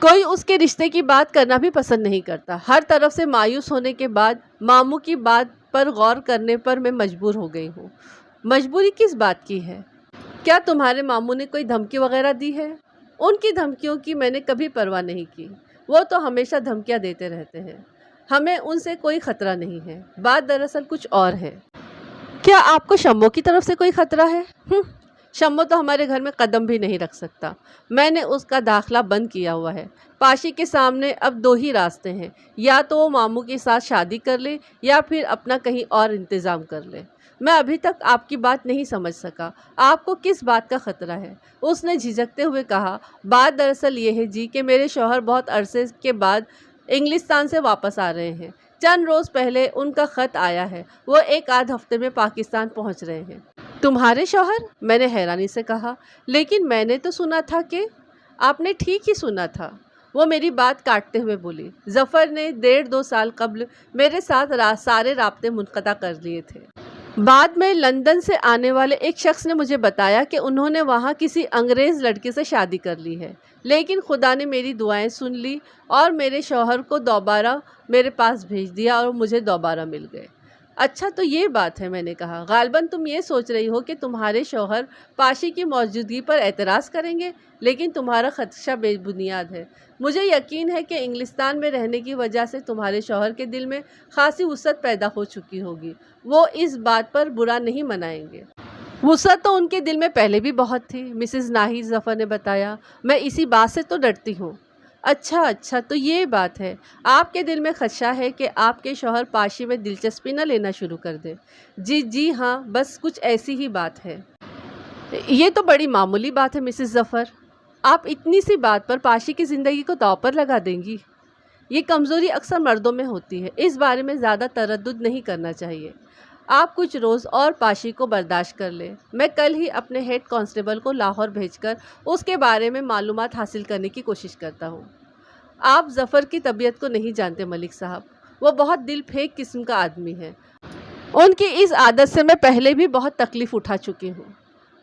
کوئی اس کے رشتے کی بات کرنا بھی پسند نہیں کرتا۔ ہر طرف سے مایوس ہونے کے بعد ماموں کی بات پر غور کرنے پر میں مجبور ہو گئی ہوں۔ مجبوری کس بات کی ہے؟ کیا تمہارے ماموں نے کوئی دھمکی وغیرہ دی ہے؟ ان کی دھمکیوں کی میں نے کبھی پرواہ نہیں کی۔ وہ تو ہمیشہ دھمکیاں دیتے رہتے ہیں۔ ہمیں ان سے کوئی خطرہ نہیں ہے۔ بات دراصل کچھ اور ہے۔ کیا آپ کو شمو کی طرف سے کوئی خطرہ ہے؟ شمو تو ہمارے گھر میں قدم بھی نہیں رکھ سکتا۔ میں نے اس کا داخلہ بند کیا ہوا ہے۔ پاشی کے سامنے اب دو ہی راستے ہیں، یا تو وہ ماموں کے ساتھ شادی کر لے یا پھر اپنا کہیں اور انتظام کر لے۔ میں ابھی تک آپ کی بات نہیں سمجھ سکا۔ آپ کو کس بات کا خطرہ ہے؟ اس نے جھجکتے ہوئے کہا۔ بات دراصل یہ ہے جی کہ میرے شوہر بہت عرصے کے بعد انگلستان سے واپس آ رہے ہیں۔ چند روز پہلے ان کا خط آیا ہے، وہ ایک آدھ ہفتے میں پاکستان پہنچ رہے ہیں۔ تمہارے شوہر؟ میں نے حیرانی سے کہا۔ لیکن میں نے تو سنا تھا کہ… آپ نے ٹھیک ہی سنا تھا، وہ میری بات کاٹتے ہوئے بولی۔ ظفر نے 1.5-2 سال قبل میرے ساتھ سارے رابطے منقطع کر لیے تھے۔ بعد میں لندن سے آنے والے ایک شخص نے مجھے بتایا کہ انہوں نے وہاں کسی انگریز لڑکے سے شادی کر لی ہے، لیکن خدا نے میری دعائیں سن لی اور میرے شوہر کو دوبارہ میرے پاس بھیج دیا اور مجھے دوبارہ مل گئے۔ اچھا تو یہ بات ہے، میں نے کہا۔ غالباً تم یہ سوچ رہی ہو کہ تمہارے شوہر پاشی کی موجودگی پر اعتراض کریں گے، لیکن تمہارا خدشہ بے بنیاد ہے۔ مجھے یقین ہے کہ انگلستان میں رہنے کی وجہ سے تمہارے شوہر کے دل میں خاصی وسعت پیدا ہو چکی ہوگی۔ وہ اس بات پر برا نہیں منائیں گے۔ وسعت تو ان کے دل میں پہلے بھی بہت تھی، مسز ناہید ظفر نے بتایا۔ میں اسی بات سے تو ڈرتی ہوں۔ اچھا تو یہ بات ہے۔ آپ کے دل میں خدشہ ہے کہ آپ کے شوہر پاشی میں دلچسپی نہ لینا شروع کر دے۔ جی ہاں، بس کچھ ایسی ہی بات ہے۔ یہ تو بڑی معمولی بات ہے مسز ظفر۔ آپ اتنی سی بات پر پاشی کی زندگی کو داؤ پر لگا دیں گی؟ یہ کمزوری اکثر مردوں میں ہوتی ہے، اس بارے میں زیادہ تردد نہیں کرنا چاہیے۔ آپ کچھ روز اور پاشی کو برداشت کر لیں۔ میں کل ہی اپنے ہیڈ کانسٹیبل کو لاہور بھیج کر اس کے بارے میں معلومات حاصل کرنے کی کوشش کرتا ہوں۔ آپ ظفر کی طبیعت کو نہیں جانتے ملک صاحب، وہ بہت دل پھینک قسم کا آدمی ہے۔ ان کی اس عادت سے میں پہلے بھی بہت تکلیف اٹھا چکی ہوں۔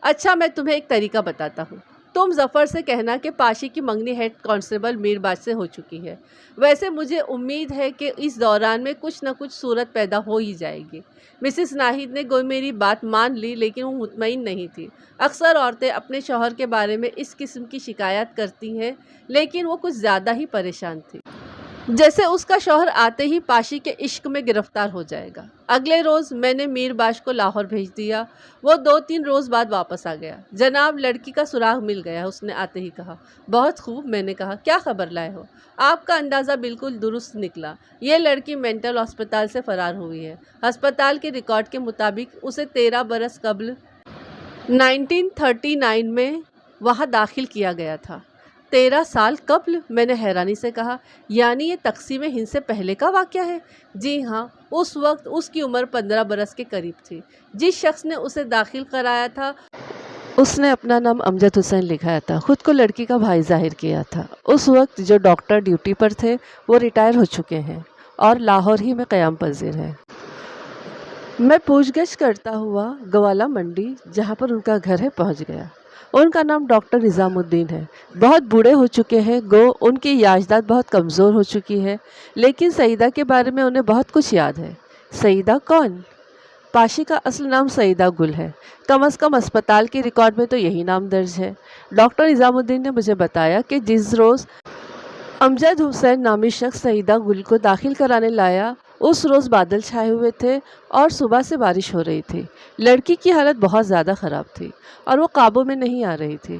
اچھا، میں تمہیں ایک طریقہ بتاتا ہوں۔ تم ظفر سے کہنا کہ پاشی کی منگنی ہیڈ کانسٹیبل میر باج سے ہو چکی ہے۔ ویسے مجھے امید ہے کہ اس دوران میں کچھ نہ کچھ صورت پیدا ہو ہی جائے گی۔ مسز ناہید نے گویا میری بات مان لی، لیکن وہ مطمئن نہیں تھی۔ اکثر عورتیں اپنے شوہر کے بارے میں اس قسم کی شکایات کرتی ہیں، لیکن وہ کچھ زیادہ ہی پریشان تھی۔ جیسے اس کا شوہر آتے ہی پاشی کے عشق میں گرفتار ہو جائے گا۔ اگلے روز میں نے میر باش کو لاہور بھیج دیا۔ وہ 2-3 روز بعد واپس آ گیا۔ جناب لڑکی کا سراغ مل گیا، اس نے آتے ہی کہا۔ بہت خوب، میں نے کہا۔ کیا خبر لائے ہو؟ آپ کا اندازہ بالکل درست نکلا۔ یہ لڑکی مینٹل ہسپتال سے فرار ہوئی ہے۔ ہسپتال کے ریکارڈ کے مطابق اسے 13 برس قبل 1939 میں وہاں داخل کیا گیا تھا۔ 13 سال قبل؟ میں نے حیرانی سے کہا۔ یعنی یہ تقسیم ہند سے پہلے کا واقعہ ہے؟ جی ہاں، اس وقت اس کی عمر 15 برس کے قریب تھی۔ جس شخص نے اسے داخل کرایا تھا اس نے اپنا نام امجد حسین لکھایا تھا، خود کو لڑکی کا بھائی ظاہر کیا تھا۔ اس وقت جو ڈاکٹر ڈیوٹی پر تھے وہ ریٹائر ہو چکے ہیں اور لاہور ہی میں قیام پذیر ہیں۔ میں پوچھ گچھ کرتا ہوا گوالا منڈی، جہاں پر ان کا گھر ہے، پہنچ گیا۔ ان کا نام ڈاکٹر نظام الدین ہے۔ بہت بوڑھے ہو چکے ہیں، گو ان کی یادداشت بہت کمزور ہو چکی ہے، لیکن سعیدہ کے بارے میں انہیں بہت کچھ یاد ہے۔ سعیدہ کون؟ پاشی کا اصل نام سعیدہ گل ہے، کم از کم اسپتال کے ریکارڈ میں تو یہی نام درج ہے۔ ڈاکٹر نظام الدین نے مجھے بتایا کہ جس روز امجد حسین نامی شخص سعیدہ گل کو داخل کرانے لایا، اس روز بادل چھائے ہوئے تھے اور صبح سے بارش ہو رہی تھی۔ لڑکی کی حالت بہت زیادہ خراب تھی اور وہ قابو میں نہیں آ رہی تھی۔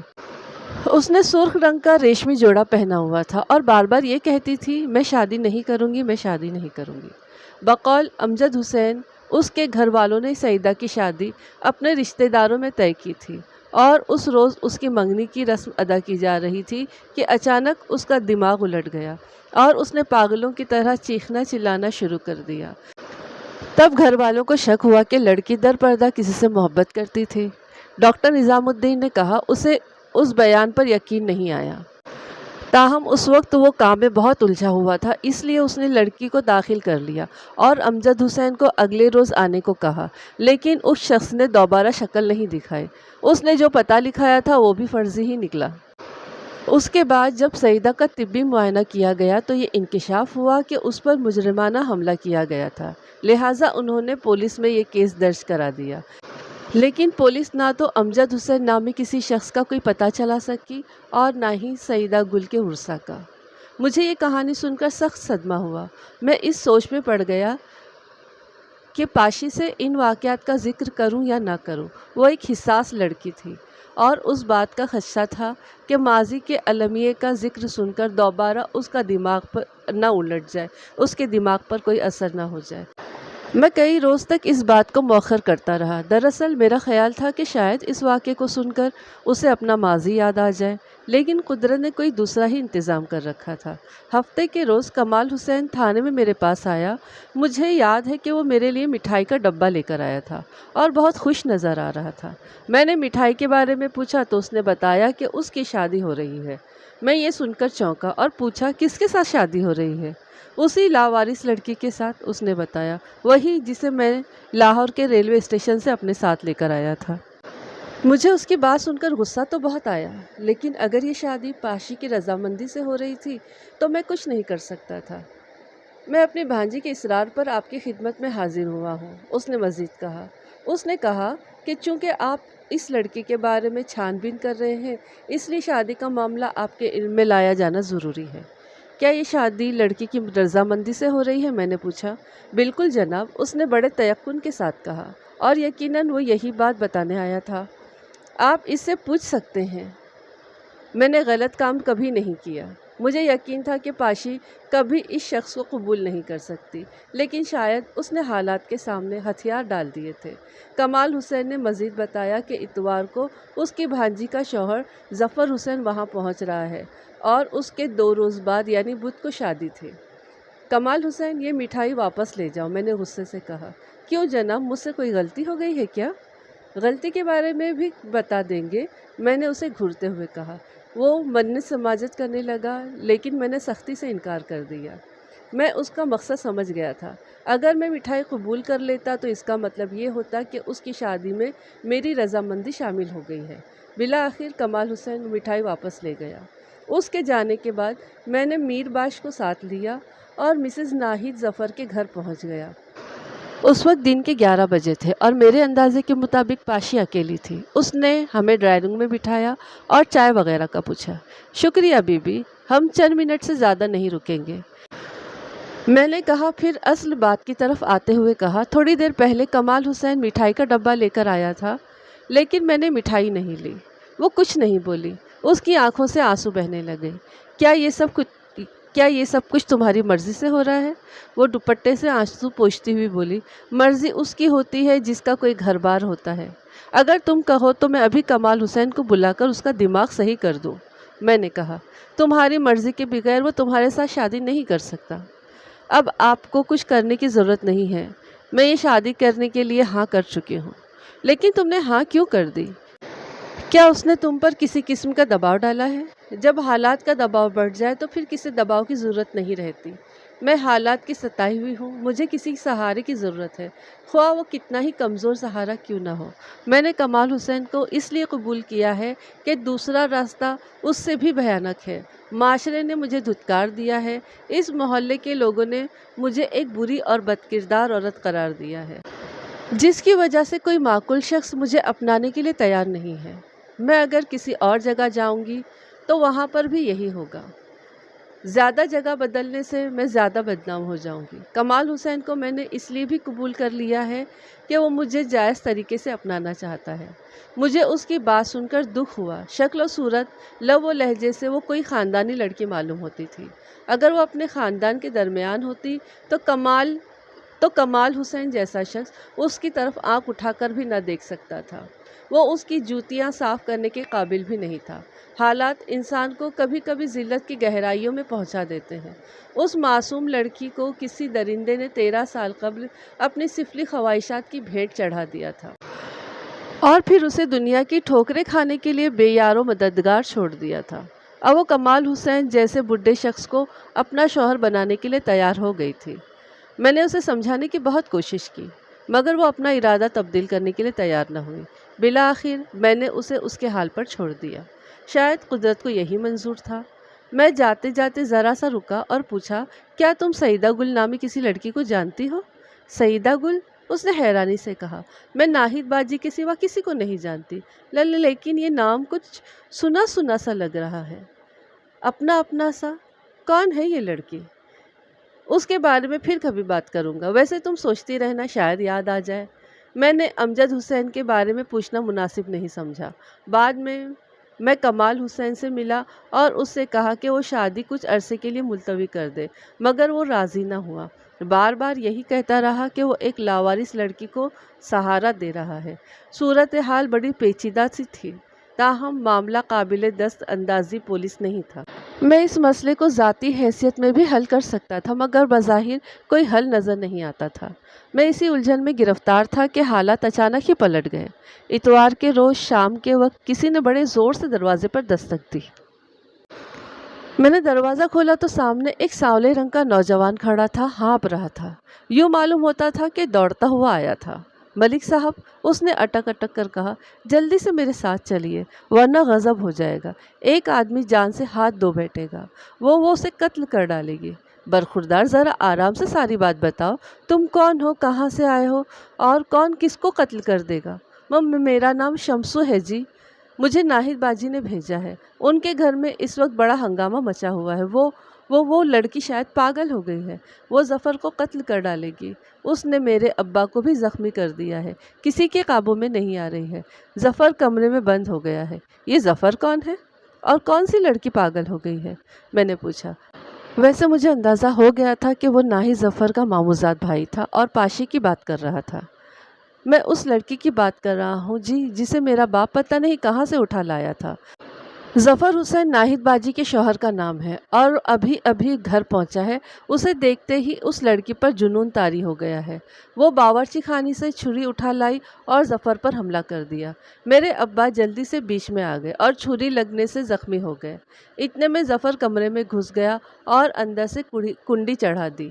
اس نے سرخ رنگ کا ریشمی جوڑا پہنا ہوا تھا اور بار بار یہ کہتی تھی، میں شادی نہیں کروں گی، میں شادی نہیں کروں گی۔ بقول امجد حسین، اس کے گھر والوں نے سعیدہ کی شادی اپنے رشتہ داروں میں طے کی تھی اور اس روز اس کی منگنی کی رسم ادا کی جا رہی تھی کہ اچانک اس کا دماغ الٹ گیا اور اس نے پاگلوں کی طرح چیخنا چلانا شروع کر دیا۔ تب گھر والوں کو شک ہوا کہ لڑکی در پردہ کسی سے محبت کرتی تھی۔ ڈاکٹر نظام الدین نے کہا اسے اس بیان پر یقین نہیں آیا، تاہم اس وقت وہ کام میں بہت الجھا ہوا تھا، اس لیے اس نے لڑکی کو داخل کر لیا اور امجد حسین کو اگلے روز آنے کو کہا، لیکن اس شخص نے دوبارہ شکل نہیں دکھائی۔ اس نے جو پتہ لکھایا تھا وہ بھی فرضی ہی نکلا۔ اس کے بعد جب سعیدہ کا طبی معائنہ کیا گیا تو یہ انکشاف ہوا کہ اس پر مجرمانہ حملہ کیا گیا تھا، لہٰذا انہوں نے پولیس میں یہ کیس درج کرا دیا، لیکن پولیس نہ تو امجد حسین نامی کسی شخص کا کوئی پتہ چلا سکی اور نہ ہی سعیدہ گل کے ورثہ کا۔ مجھے یہ کہانی سن کر سخت صدمہ ہوا۔ میں اس سوچ میں پڑ گیا کہ پاشی سے ان واقعات کا ذکر کروں یا نہ کروں۔ وہ ایک حساس لڑکی تھی اور اس بات کا خدشہ تھا کہ ماضی کے المیہ کا ذکر سن کر دوبارہ اس کا دماغ پر نہ الٹ جائے، اس کے دماغ پر کوئی اثر نہ ہو جائے۔ میں کئی روز تک اس بات کو مؤخر کرتا رہا۔ دراصل میرا خیال تھا کہ شاید اس واقعے کو سن کر اسے اپنا ماضی یاد آ جائے، لیکن قدرت نے کوئی دوسرا ہی انتظام کر رکھا تھا۔ ہفتے کے روز کمال حسین تھانے میں میرے پاس آیا۔ مجھے یاد ہے کہ وہ میرے لیے مٹھائی کا ڈبہ لے کر آیا تھا اور بہت خوش نظر آ رہا تھا۔ میں نے مٹھائی کے بارے میں پوچھا تو اس نے بتایا کہ اس کی شادی ہو رہی ہے۔ میں یہ سن کر چونکا اور پوچھا کس کے ساتھ شادی ہو رہی ہے؟ اسی لاوارث لڑکی کے ساتھ، اس نے بتایا، وہی جسے میں لاہور کے ریلوے اسٹیشن سے اپنے ساتھ لے کر آیا تھا۔ مجھے اس کی بات سن کر غصہ تو بہت آیا، لیکن اگر یہ شادی پاشی کی رضامندی سے ہو رہی تھی تو میں کچھ نہیں کر سکتا تھا۔ میں اپنی بھانجی کے اصرار پر آپ کی خدمت میں حاضر ہوا ہوں، اس نے مزید کہا۔ اس نے کہا کہ چونکہ آپ اس لڑکی کے بارے میں چھان بین کر رہے ہیں، اس لیے شادی کا معاملہ آپ کے علم میں لایا جانا ضروری ہے۔ کیا یہ شادی لڑکی کی رضامندی سے ہو رہی ہے؟ میں نے پوچھا۔ بالکل جناب، اس نے بڑے تیقن کے ساتھ کہا، اور یقیناً وہ یہی بات بتانے آیا تھا۔ آپ اس سے پوچھ سکتے ہیں، میں نے غلط کام کبھی نہیں کیا۔ مجھے یقین تھا کہ پاشی کبھی اس شخص کو قبول نہیں کر سکتی، لیکن شاید اس نے حالات کے سامنے ہتھیار ڈال دیے تھے۔ کمال حسین نے مزید بتایا کہ اتوار کو اس کی بھانجی کا شوہر ظفر حسین وہاں پہنچ رہا ہے اور اس کے 2 روز بعد یعنی بدھ کو شادی تھی۔ کمال حسین، یہ مٹھائی واپس لے جاؤ، میں نے غصے سے کہا۔ کیوں جناب، مجھ سے کوئی غلطی ہو گئی ہے کیا؟ غلطی کے بارے میں بھی بتا دیں گے، میں نے اسے گھورتے ہوئے کہا۔ وہ منت سماجت کرنے لگا، لیکن میں نے سختی سے انکار کر دیا۔ میں اس کا مقصد سمجھ گیا تھا۔ اگر میں مٹھائی قبول کر لیتا تو اس کا مطلب یہ ہوتا کہ اس کی شادی میں میری رضامندی شامل ہو گئی ہے۔ بالآخر کمال حسین مٹھائی واپس لے گیا۔ اس کے جانے کے بعد میں نے میر باش کو ساتھ لیا اور مسز ناہید ظفر کے گھر پہنچ گیا۔ اس وقت دن کے 11 بجے تھے اور میرے اندازے کے مطابق پاشی اکیلی تھی۔ اس نے ہمیں ڈرائنگ روم میں بٹھایا اور چائے وغیرہ کا پوچھا۔ شکریہ بی بی، ہم چند منٹ سے زیادہ نہیں رکیں گے۔ میں نے کہا، پھر اصل بات کی طرف آتے ہوئے کہا، تھوڑی دیر پہلے کمال حسین مٹھائی کا ڈبہ لے کر آیا تھا، لیکن میں نے مٹھائی نہیں لی۔ وہ کچھ نہیں بولی، اس کی آنکھوں سے آنسو بہنے لگے۔ کیا یہ سب کچھ تمہاری مرضی سے ہو رہا ہے؟ وہ دوپٹے سے آنسو پوچھتی ہوئی بولی، مرضی اس کی ہوتی ہے جس کا کوئی گھر بار ہوتا ہے۔ اگر تم کہو تو میں ابھی کمال حسین کو بلا کر اس کا دماغ صحیح کر دوں۔ میں نے کہا، تمہاری مرضی کے بغیر وہ تمہارے ساتھ شادی نہیں کر سکتا۔ اب آپ کو کچھ کرنے کی ضرورت نہیں ہے، میں یہ شادی کرنے کے لیے ہاں کر چکی ہوں۔ لیکن تم نے ہاں کیوں کر دی؟ کیا اس نے تم پر کسی قسم کا دباؤ ڈالا ہے؟ جب حالات کا دباؤ بڑھ جائے تو پھر کسی دباؤ کی ضرورت نہیں رہتی۔ میں حالات کی ستائی ہوئی ہوں، مجھے کسی سہارے کی ضرورت ہے، خواہ وہ کتنا ہی کمزور سہارا کیوں نہ ہو۔ میں نے کمال حسین کو اس لیے قبول کیا ہے کہ دوسرا راستہ اس سے بھی بھیانک ہے۔ معاشرے نے مجھے دھتکار دیا ہے، اس محلے کے لوگوں نے مجھے ایک بری اور بدکردار عورت قرار دیا ہے، جس کی وجہ سے کوئی معقول شخص مجھے اپنانے کے لیے تیار نہیں ہے۔ میں اگر کسی اور جگہ جاؤں گی تو وہاں پر بھی یہی ہوگا۔ زیادہ جگہ بدلنے سے میں زیادہ بدنام ہو جاؤں گی۔ کمال حسین کو میں نے اس لیے بھی قبول کر لیا ہے کہ وہ مجھے جائز طریقے سے اپنانا چاہتا ہے۔ مجھے اس کی بات سن کر دکھ ہوا۔ شکل و صورت، لب و لہجے سے وہ کوئی خاندانی لڑکی معلوم ہوتی تھی۔ اگر وہ اپنے خاندان کے درمیان ہوتی تو کمال حسین جیسا شخص اس کی طرف آنکھ اٹھا کر بھی نہ دیکھ سکتا تھا۔ وہ اس کی جوتیاں صاف کرنے کے قابل بھی نہیں تھا۔ حالات انسان کو کبھی کبھی ذلت کی گہرائیوں میں پہنچا دیتے ہیں۔ اس معصوم لڑکی کو کسی درندے نے 13 سال قبل اپنی سفلی خواہشات کی بھیٹ چڑھا دیا تھا، اور پھر اسے دنیا کی ٹھوکریں کھانے کے لیے بے یار و مددگار چھوڑ دیا تھا۔ اب وہ کمال حسین جیسے بڈھے شخص کو اپنا شوہر بنانے کے لیے تیار ہو گئی تھی۔ میں نے اسے سمجھانے کی بہت کوشش کی، مگر وہ اپنا ارادہ تبدیل کرنے کے لیے تیار نہ ہوئی۔ بالآخر میں نے اسے اس کے حال پر چھوڑ دیا۔ شاید قدرت کو یہی منظور تھا۔ میں جاتے جاتے ذرا سا رکا اور پوچھا، کیا تم سعیدہ گل نامی کسی لڑکی کو جانتی ہو؟ سعیدہ گل؟ اس نے حیرانی سے کہا، میں ناہید باجی کے سوا کسی کو نہیں جانتی، لیکن یہ نام کچھ سنا سنا سا لگ رہا ہے، اپنا اپنا سا۔ کون ہے یہ لڑکی؟ اس کے بارے میں پھر کبھی بات کروں گا، ویسے تم سوچتی رہنا، شاید یاد آ جائے۔ میں نے امجد حسین کے بارے میں پوچھنا مناسب نہیں سمجھا۔ بعد میں کمال حسین سے ملا اور اس سے کہا کہ وہ شادی کچھ عرصے کے لیے ملتوی کر دے، مگر وہ راضی نہ ہوا۔ بار بار یہی کہتا رہا کہ وہ ایک لاوارث لڑکی کو سہارا دے رہا ہے۔ صورتحال بڑی پیچیدہ سی تھی، تاہم معاملہ قابل دست اندازی پولیس نہیں تھا۔ میں اس مسئلے کو ذاتی حیثیت میں بھی حل کر سکتا تھا، مگر بظاہر کوئی حل نظر نہیں آتا تھا۔ میں اسی الجھن میں گرفتار تھا کہ حالات اچانک ہی پلٹ گئے۔ اتوار کے روز شام کے وقت کسی نے بڑے زور سے دروازے پر دستک دی۔ میں نے دروازہ کھولا تو سامنے ایک سانولے رنگ کا نوجوان کھڑا تھا، ہانپ رہا تھا۔ یوں معلوم ہوتا تھا کہ دوڑتا ہوا آیا تھا۔ ملک صاحب، اس نے اٹک اٹک کر کہا، جلدی سے میرے ساتھ چلیے، ورنہ غضب ہو جائے گا۔ ایک آدمی جان سے ہاتھ دھو بیٹھے گا، وہ اسے قتل کر ڈالے گی۔ برخوردار، ذرا آرام سے ساری بات بتاؤ، تم کون ہو، کہاں سے آئے ہو، اور کون کس کو قتل کر دے گا؟ میرا نام شمسو ہے جی، مجھے ناہید باجی نے بھیجا ہے۔ ان کے گھر میں اس وقت بڑا ہنگامہ مچا ہوا ہے۔ وہ لڑکی شاید پاگل ہو گئی ہے، وہ ظفر کو قتل کر ڈالے گی۔ اس نے میرے ابا کو بھی زخمی کر دیا ہے، کسی کے قابو میں نہیں آ رہی ہے۔ ظفر کمرے میں بند ہو گیا ہے۔ یہ ظفر کون ہے اور کون سی لڑکی پاگل ہو گئی ہے؟ میں نے پوچھا۔ ویسے مجھے اندازہ ہو گیا تھا کہ وہ ناہید ظفر کا ماموزاد بھائی تھا اور پاشی کی بات کر رہا تھا۔ میں اس لڑکی کی بات کر رہا ہوں جی، جسے میرا باپ پتہ نہیں کہاں سے اٹھا لایا تھا۔ ظفر حسین ناہید باجی کے شوہر کا نام ہے، اور ابھی ابھی گھر پہنچا ہے۔ اسے دیکھتے ہی اس لڑکی پر جنون طاری ہو گیا ہے۔ وہ باورچی خانے سے چھری اٹھا لائی اور ظفر پر حملہ کر دیا۔ میرے ابا جلدی سے بیچ میں آ گئے اور چھری لگنے سے زخمی ہو گئے۔ اتنے میں ظفر کمرے میں گھس گیا اور اندر سے کنڈی چڑھا دی۔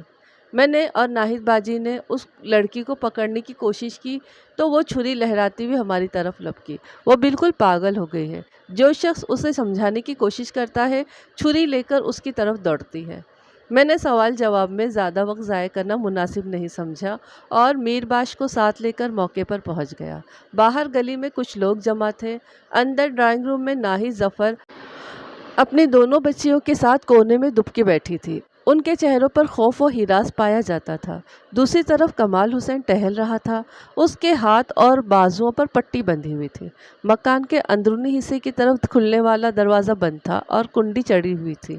میں نے اور ناہید باجی نے اس لڑکی کو پکڑنے کی کوشش کی تو وہ چھری لہراتی ہوئی ہماری طرف لپکی۔ وہ بالکل پاگل ہو گئی ہے۔ جو شخص اسے سمجھانے کی کوشش کرتا ہے، چھری لے کر اس کی طرف دوڑتی ہے۔ میں نے سوال جواب میں زیادہ وقت ضائع کرنا مناسب نہیں سمجھا اور میر باش کو ساتھ لے کر موقع پر پہنچ گیا۔ باہر گلی میں کچھ لوگ جمع تھے۔ اندر ڈرائنگ روم میں ناہید ظفر اپنی دونوں بچیوں کے ساتھ کونے میں دبکی بیٹھی تھی۔ ان کے چہروں پر خوف و ہراس پایا جاتا تھا۔ دوسری طرف کمال حسین ٹہل رہا تھا۔ اس کے ہاتھ اور بازوؤں پر پٹی بندھی ہوئی تھی۔ مکان کے اندرونی حصے کی طرف کھلنے والا دروازہ بند تھا اور کنڈی چڑھی ہوئی تھی۔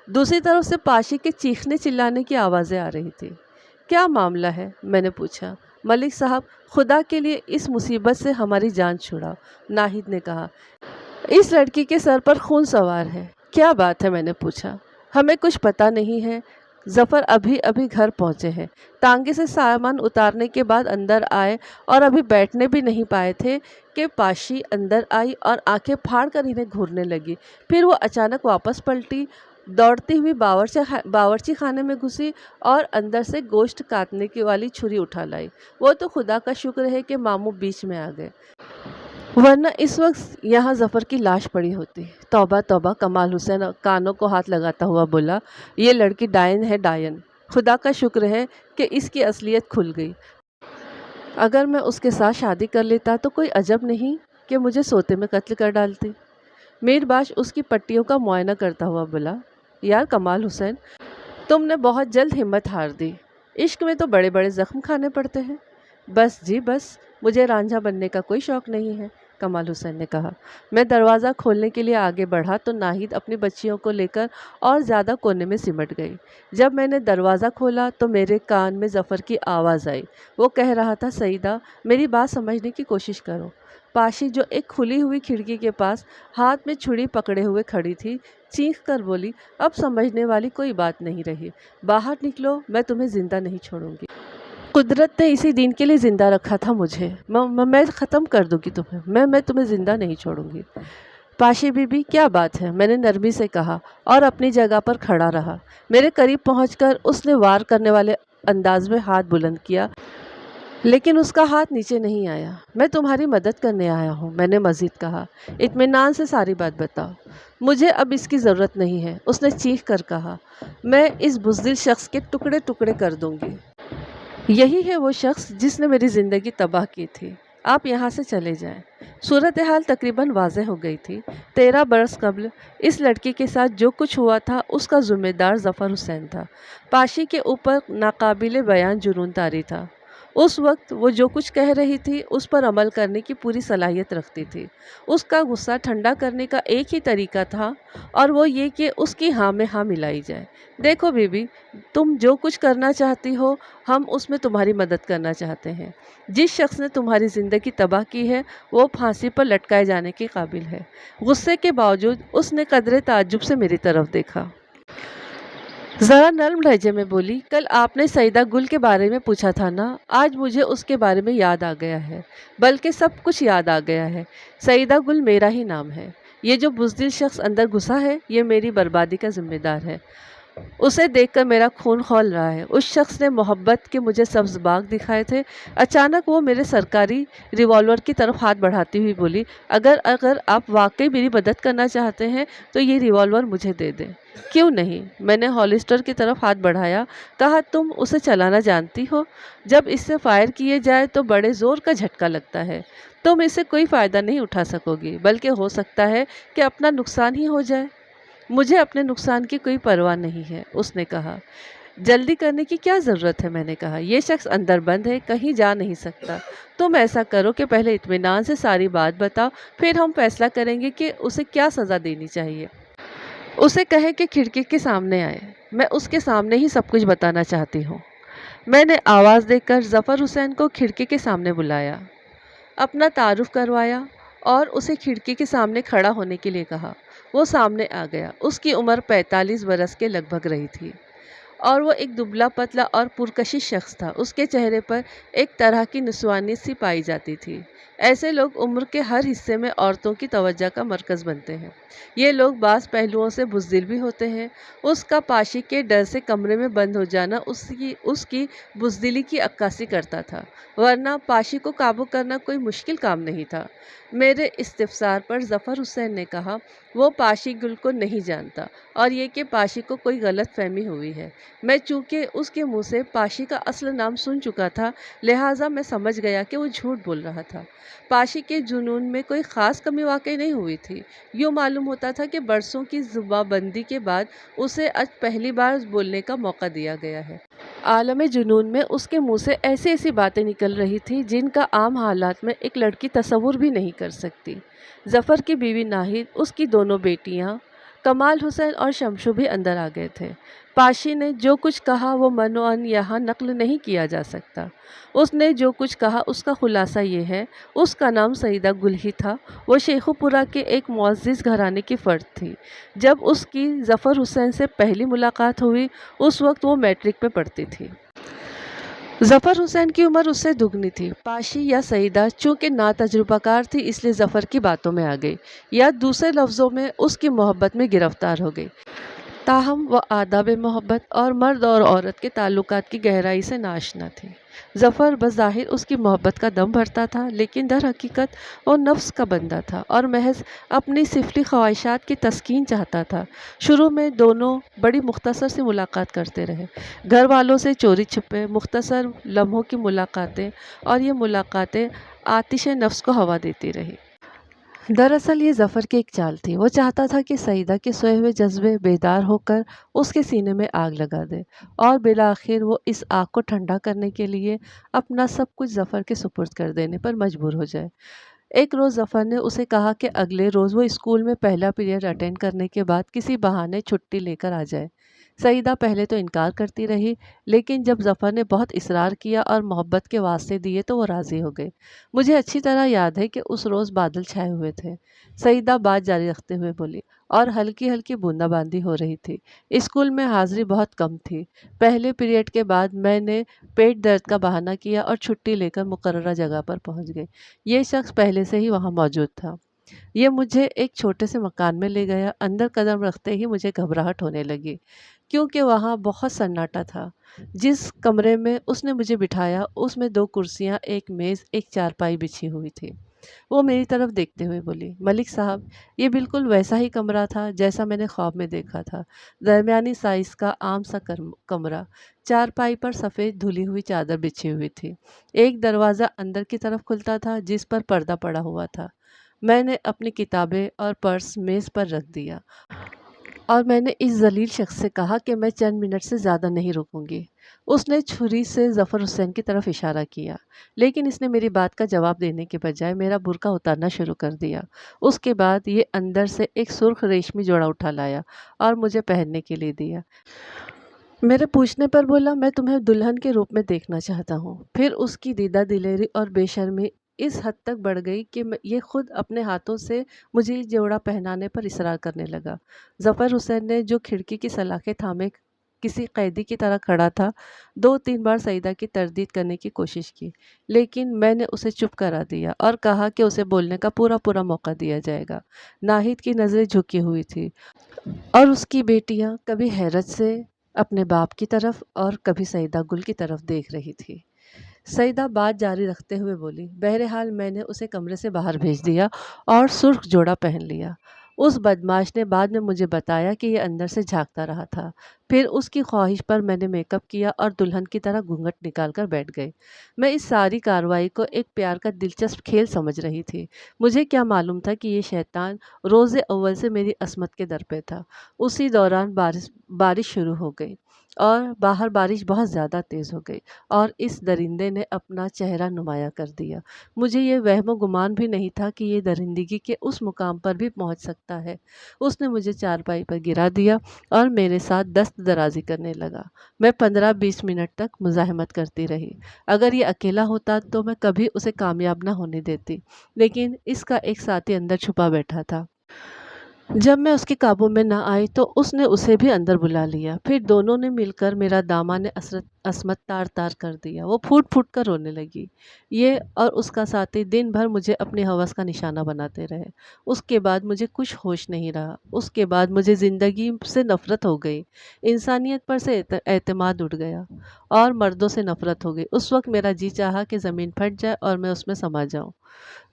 دوسری طرف سے پاشی کے چیخنے چلانے کی آوازیں آ رہی تھی۔ کیا معاملہ ہے؟ میں نے پوچھا۔ ملک صاحب، خدا کے لیے اس مصیبت سے ہماری جان چھڑاؤ، ناہید نے کہا۔ اس لڑکی کے سر پر خون سوار ہے۔ کیا بات ہے؟ میں نے پوچھا۔ ہمیں کچھ پتہ نہیں ہے۔ ظفر ابھی گھر پہنچے ہیں۔ ٹانگے سے سامان اتارنے کے بعد اندر آئے اور ابھی بیٹھنے بھی نہیں پائے تھے کہ پاشی اندر آئی اور آنکھیں پھاڑ کر انہیں گھورنے لگی۔ پھر وہ اچانک واپس پلٹی، دوڑتی ہوئی باورچی خانے میں گھسی اور اندر سے گوشت کاٹنے کی والی چھری اٹھا لائی۔ وہ تو خدا کا شکر ہے کہ ماموں بیچ میں آ گئے، ورنہ اس وقت یہاں ظفر کی لاش پڑی ہوتی۔ توبہ توبہ، کمال حسین کانوں کو ہاتھ لگاتا ہوا بولا۔ یہ لڑکی ڈائن ہے، ڈائن۔ خدا کا شکر ہے کہ اس کی اصلیت کھل گئی۔ اگر میں اس کے ساتھ شادی کر لیتا تو کوئی عجب نہیں کہ مجھے سوتے میں قتل کر ڈالتی۔ میر باش اس کی پٹیوں کا معائنہ کرتا ہوا بولا۔ یار کمال حسین، تم نے بہت جلد ہمت ہار دی۔ عشق میں تو بڑے بڑے زخم کھانے پڑتے ہیں۔ بس جی بس، مجھے رانجھا بننے کا کوئی شوق نہیں ہے، کمال حسین نے کہا۔ میں دروازہ کھولنے کے لیے آگے بڑھا تو ناہید اپنی بچیوں کو لے کر اور زیادہ کونے میں سمٹ گئی۔ جب میں نے دروازہ کھولا تو میرے کان میں ظفر کی آواز آئی۔ وہ کہہ رہا تھا، سعیدہ، میری بات سمجھنے کی کوشش کرو۔ پاشی، جو ایک کھلی ہوئی کھڑکی کے پاس ہاتھ میں چھری پکڑے ہوئے کھڑی تھی، چیخ کر بولی، اب سمجھنے والی کوئی بات نہیں رہی۔ باہر نکلو، میں تمہیں زندہ نہیں چھوڑوں گی۔ قدرت نے اسی دن کے لیے زندہ رکھا تھا مجھے۔ میں ختم کر دوں گی تمہیں۔ میں تمہیں زندہ نہیں چھوڑوں گی۔ پاشی بی بی، کیا بات ہے؟ میں نے نرمی سے کہا اور اپنی جگہ پر کھڑا رہا۔ میرے قریب پہنچ کر اس نے وار کرنے والے انداز میں ہاتھ بلند کیا، لیکن اس کا ہاتھ نیچے نہیں آیا۔ میں تمہاری مدد کرنے آیا ہوں، میں نے مزید کہا۔ اطمینان سے ساری بات بتاؤ۔ مجھے اب اس کی ضرورت نہیں ہے، اس نے چیخ کر کہا۔ میں اس بزدل شخص کے ٹکڑے ٹکڑے کر دوں گی۔ یہی ہے وہ شخص جس نے میری زندگی تباہ کی تھی۔ آپ یہاں سے چلے جائیں۔ صورتحال تقریباً واضح ہو گئی تھی۔ 13 برس قبل اس لڑکی کے ساتھ جو کچھ ہوا تھا، اس کا ذمہ دار ظفر حسین تھا۔ پاشی کے اوپر ناقابل بیان جنون طاری تھا۔ اس وقت وہ جو کچھ کہہ رہی تھی اس پر عمل کرنے کی پوری صلاحیت رکھتی تھی۔ اس کا غصہ ٹھنڈا کرنے کا ایک ہی طریقہ تھا اور وہ یہ کہ اس کی ہاں میں ہاں ملائی جائے۔ دیکھو بی بی، تم جو کچھ کرنا چاہتی ہو، ہم اس میں تمہاری مدد کرنا چاہتے ہیں۔ جس شخص نے تمہاری زندگی تباہ کی ہے وہ پھانسی پر لٹکائے جانے کے قابل ہے۔ غصے کے باوجود اس نے قدرے تعجب سے میری طرف دیکھا۔ ذرا نرم لہجے میں بولی، کل آپ نے سعیدہ گل کے بارے میں پوچھا تھا نا؟ آج مجھے اس کے بارے میں یاد آ گیا ہے، بلکہ سب کچھ یاد آ گیا ہے۔ سعیدہ گل میرا ہی نام ہے۔ یہ جو بزدل شخص اندر گھسا ہے، یہ میری بربادی کا ذمہ دار ہے۔ اسے دیکھ کر میرا خون کھول رہا ہے۔ اس شخص نے محبت کے مجھے سبز باغ دکھائے تھے۔ اچانک وہ میرے سرکاری ریوالور کی طرف ہاتھ بڑھاتی ہوئی بولی، اگر آپ واقعی میری مدد کرنا چاہتے ہیں تو یہ ریوالور مجھے دے دیں۔ کیوں نہیں؟ میں نے ہولسٹر کی طرف ہاتھ بڑھایا، کہا، تم اسے چلانا جانتی ہو؟ جب اس سے فائر کیے جائے تو بڑے زور کا جھٹکا لگتا ہے۔ تم اس سے کوئی فائدہ نہیں اٹھا سکو گی، بلکہ ہو سکتا ہے کہ اپنا نقصان ہی ہو جائے۔ مجھے اپنے نقصان کی کوئی پرواہ نہیں ہے، اس نے کہا۔ جلدی کرنے کی کیا ضرورت ہے؟ میں نے کہا۔ یہ شخص اندر بند ہے، کہیں جا نہیں سکتا۔ تم ایسا کرو کہ پہلے اطمینان سے ساری بات بتاؤ، پھر ہم فیصلہ کریں گے کہ اسے کیا سزا دینی چاہیے۔ اسے کہے کہ کھڑکی کے سامنے آئے، میں اس کے سامنے ہی سب کچھ بتانا چاہتی ہوں۔ میں نے آواز دے کر ظفر حسین کو کھڑکی کے سامنے بلایا، اپنا تعارف کروایا اور اسے کھڑکی کے سامنے کھڑا ہونے کے لیے کہا۔ وہ سامنے آ گیا۔ اس کی عمر 45 برس کے لگ بھگ رہی تھی اور وہ ایک دبلا پتلا اور پرکشش شخص تھا۔ اس کے چہرے پر ایک طرح کی نسوانیت سی پائی جاتی تھی۔ ایسے لوگ عمر کے ہر حصے میں عورتوں کی توجہ کا مرکز بنتے ہیں۔ یہ لوگ بعض پہلوؤں سے بزدل بھی ہوتے ہیں۔ اس کا پاشی کے ڈر سے کمرے میں بند ہو جانا اس کی بزدلی کی عکاسی کرتا تھا، ورنہ پاشی کو قابو کرنا کوئی مشکل کام نہیں تھا۔ میرے استفسار پر ظفر حسین نے کہا، وہ پاشی گل کو نہیں جانتا اور یہ کہ پاشی کو کوئی غلط فہمی ہوئی ہے۔ میں چونکہ اس کے منہ سے پاشی کا اصل نام سن چکا تھا، لہٰذا میں سمجھ گیا کہ وہ جھوٹ بول رہا تھا۔ پاشی کے جنون میں کوئی خاص کمی واقع نہیں ہوئی تھی۔ یوں معلوم ہوتا تھا کہ برسوں کی زباں بندی کے بعد اسے آج پہلی بار بولنے کا موقع دیا گیا ہے۔ عالم جنون میں اس کے منہ سے ایسی ایسی باتیں نکل رہی تھیں جن کا عام حالات میں ایک لڑکی تصور بھی نہیں کر سکتی۔ ظفر کی بیوی ناہید، اس کی دونوں بیٹیاں کمال حسین اور شمشو بھی اندر آ گئے تھے۔ پاشی نے جو کچھ کہا وہ منوعاً یہاں نقل نہیں کیا جا سکتا۔ اس نے جو کچھ کہا اس کا خلاصہ یہ ہے: اس کا نام سیدہ گل ہی تھا۔ وہ شیخو پورہ کے ایک معزز گھرانے کی فرد تھی۔ جب اس کی ظفر حسین سے پہلی ملاقات ہوئی اس وقت وہ میٹرک میں پڑھتی تھی۔ ظفر حسین کی عمر اس سے دگنی تھی۔ پاشی یا سیدہ چونکہ ناتجربہ کار تھی اس لیے ظفر کی باتوں میں آ گئی، یا دوسرے لفظوں میں اس کی محبت میں گرفتار ہو گئی۔ تاہم وہ آداب محبت اور مرد اور عورت کے تعلقات کی گہرائی سے ناآشنا تھی۔ ظفر بظاہر اس کی محبت کا دم بھرتا تھا، لیکن در حقیقت وہ نفس کا بندہ تھا اور محض اپنی سفلی خواہشات کی تسکین چاہتا تھا۔ شروع میں دونوں بڑی مختصر سی ملاقات کرتے رہے، گھر والوں سے چوری چھپے، مختصر لمحوں کی ملاقاتیں، اور یہ ملاقاتیں آتش نفس کو ہوا دیتی رہی۔ دراصل یہ ظفر کی ایک چال تھی۔ وہ چاہتا تھا کہ سیدہ کے سوئے ہوئے جذبے بیدار ہو کر اس کے سینے میں آگ لگا دے، اور بالآخر وہ اس آگ کو ٹھنڈا کرنے کے لیے اپنا سب کچھ ظفر کے سپرد کر دینے پر مجبور ہو جائے۔ ایک روز ظفر نے اسے کہا کہ اگلے روز وہ اسکول میں پہلا پیریڈ اٹینڈ کرنے کے بعد کسی بہانے چھٹی لے کر آ جائے۔ سیدہ پہلے تو انکار کرتی رہی، لیکن جب ظفر نے بہت اصرار کیا اور محبت کے واسطے دیے تو وہ راضی ہو گئی۔ مجھے اچھی طرح یاد ہے کہ اس روز بادل چھائے ہوئے تھے، سیدہ بات جاری رکھتے ہوئے بولی، اور ہلکی ہلکی بوندا باندی ہو رہی تھی۔ اسکول میں حاضری بہت کم تھی۔ پہلے پیریڈ کے بعد میں نے پیٹ درد کا بہانہ کیا اور چھٹی لے کر مقررہ جگہ پر پہنچ گئی۔ یہ شخص پہلے سے ہی وہاں موجود تھا۔ یہ مجھے ایک چھوٹے سے مکان میں لے گیا۔ اندر قدم رکھتے ہی مجھے گھبراہٹ ہونے لگی، کیونکہ وہاں بہت سناٹا تھا۔ جس کمرے میں اس نے مجھے بٹھایا اس میں 2 کرسیاں، ایک میز، ایک چارپائی بچھی ہوئی تھی۔ وہ میری طرف دیکھتے ہوئے بولی، ملک صاحب، یہ بالکل ویسا ہی کمرہ تھا جیسا میں نے خواب میں دیکھا تھا۔ درمیانی سائز کا عام سا کمرہ، چارپائی پر سفید دھلی ہوئی چادر بچھی ہوئی تھی۔ ایک دروازہ اندر کی طرف کھلتا تھا جس پر پردہ پڑا ہوا تھا۔ میں نے اپنی کتابیں اور پرس میز پر رکھ دیا اور میں نے اس ذلیل شخص سے کہا کہ میں چند منٹ سے زیادہ نہیں رکوں گی۔ اس نے چھری سے ظفر حسین کی طرف اشارہ کیا، لیکن اس نے میری بات کا جواب دینے کے بجائے میرا برقع اتارنا شروع کر دیا۔ اس کے بعد یہ اندر سے ایک سرخ ریشمی جوڑا اٹھا لایا اور مجھے پہننے کے لیے دیا۔ میرے پوچھنے پر بولا، میں تمہیں دلہن کے روپ میں دیکھنا چاہتا ہوں۔ پھر اس کی دیدہ دلیری اور بے شرمی اس حد تک بڑھ گئی کہ یہ خود اپنے ہاتھوں سے مجھے یہ جوڑا پہنانے پر اصرار کرنے لگا۔ ظفر حسین نے جو کھڑکی کی سلاخیں تھامے کسی قیدی کی طرح کھڑا تھا، 2-3 بار سیدہ کی تردید کرنے کی کوشش کی، لیکن میں نے اسے چپ کرا دیا اور کہا کہ اسے بولنے کا پورا موقع دیا جائے گا۔ ناہید کی نظریں جھکی ہوئی تھی اور اس کی بیٹیاں کبھی حیرت سے اپنے باپ کی طرف اور کبھی سیدہ گل کی طرف دیکھ رہی تھی۔ سیدہ بات جاری رکھتے ہوئے بولی، بہرحال میں نے اسے کمرے سے باہر بھیج دیا اور سرخ جوڑا پہن لیا۔ اس بدمعاش نے بعد میں مجھے بتایا کہ یہ اندر سے جھانکتا رہا تھا۔ پھر اس کی خواہش پر میں نے میک اپ کیا اور دلہن کی طرح گھونگھٹ نکال کر بیٹھ گئی۔ میں اس ساری کارروائی کو ایک پیار کا دلچسپ کھیل سمجھ رہی تھی۔ مجھے کیا معلوم تھا کہ یہ شیطان روز اول سے میری عصمت کے در پہ تھا۔ اسی دوران بارش شروع ہو گئی اور باہر بارش بہت زیادہ تیز ہو گئی اور اس درندے نے اپنا چہرہ نمایاں کر دیا۔ مجھے یہ وہم و گمان بھی نہیں تھا کہ یہ درندگی کے اس مقام پر بھی پہنچ سکتا ہے۔ اس نے مجھے چارپائی پر گرا دیا اور میرے ساتھ دست درازی کرنے لگا۔ میں 15-20 منٹ تک مزاحمت کرتی رہی۔ اگر یہ اکیلا ہوتا تو میں کبھی اسے کامیاب نہ ہونے دیتی، لیکن اس کا ایک ساتھی اندر چھپا بیٹھا تھا۔ جب میں اس کے قابو میں نہ آئی تو اس نے اسے بھی اندر بلا لیا۔ پھر دونوں نے مل کر میرا دامن عصمت تار کر دیا۔ وہ پھوٹ کر رونے لگی۔ یہ اور اس کا ساتھی دن بھر مجھے اپنی ہوس کا نشانہ بناتے رہے۔ اس کے بعد مجھے کچھ ہوش نہیں رہا۔ اس کے بعد مجھے زندگی سے نفرت ہو گئی، انسانیت پر سے اعتماد اٹھ گیا اور مردوں سے نفرت ہو گئی۔ اس وقت میرا جی چاہا کہ زمین پھٹ جائے اور میں اس میں سما جاؤں۔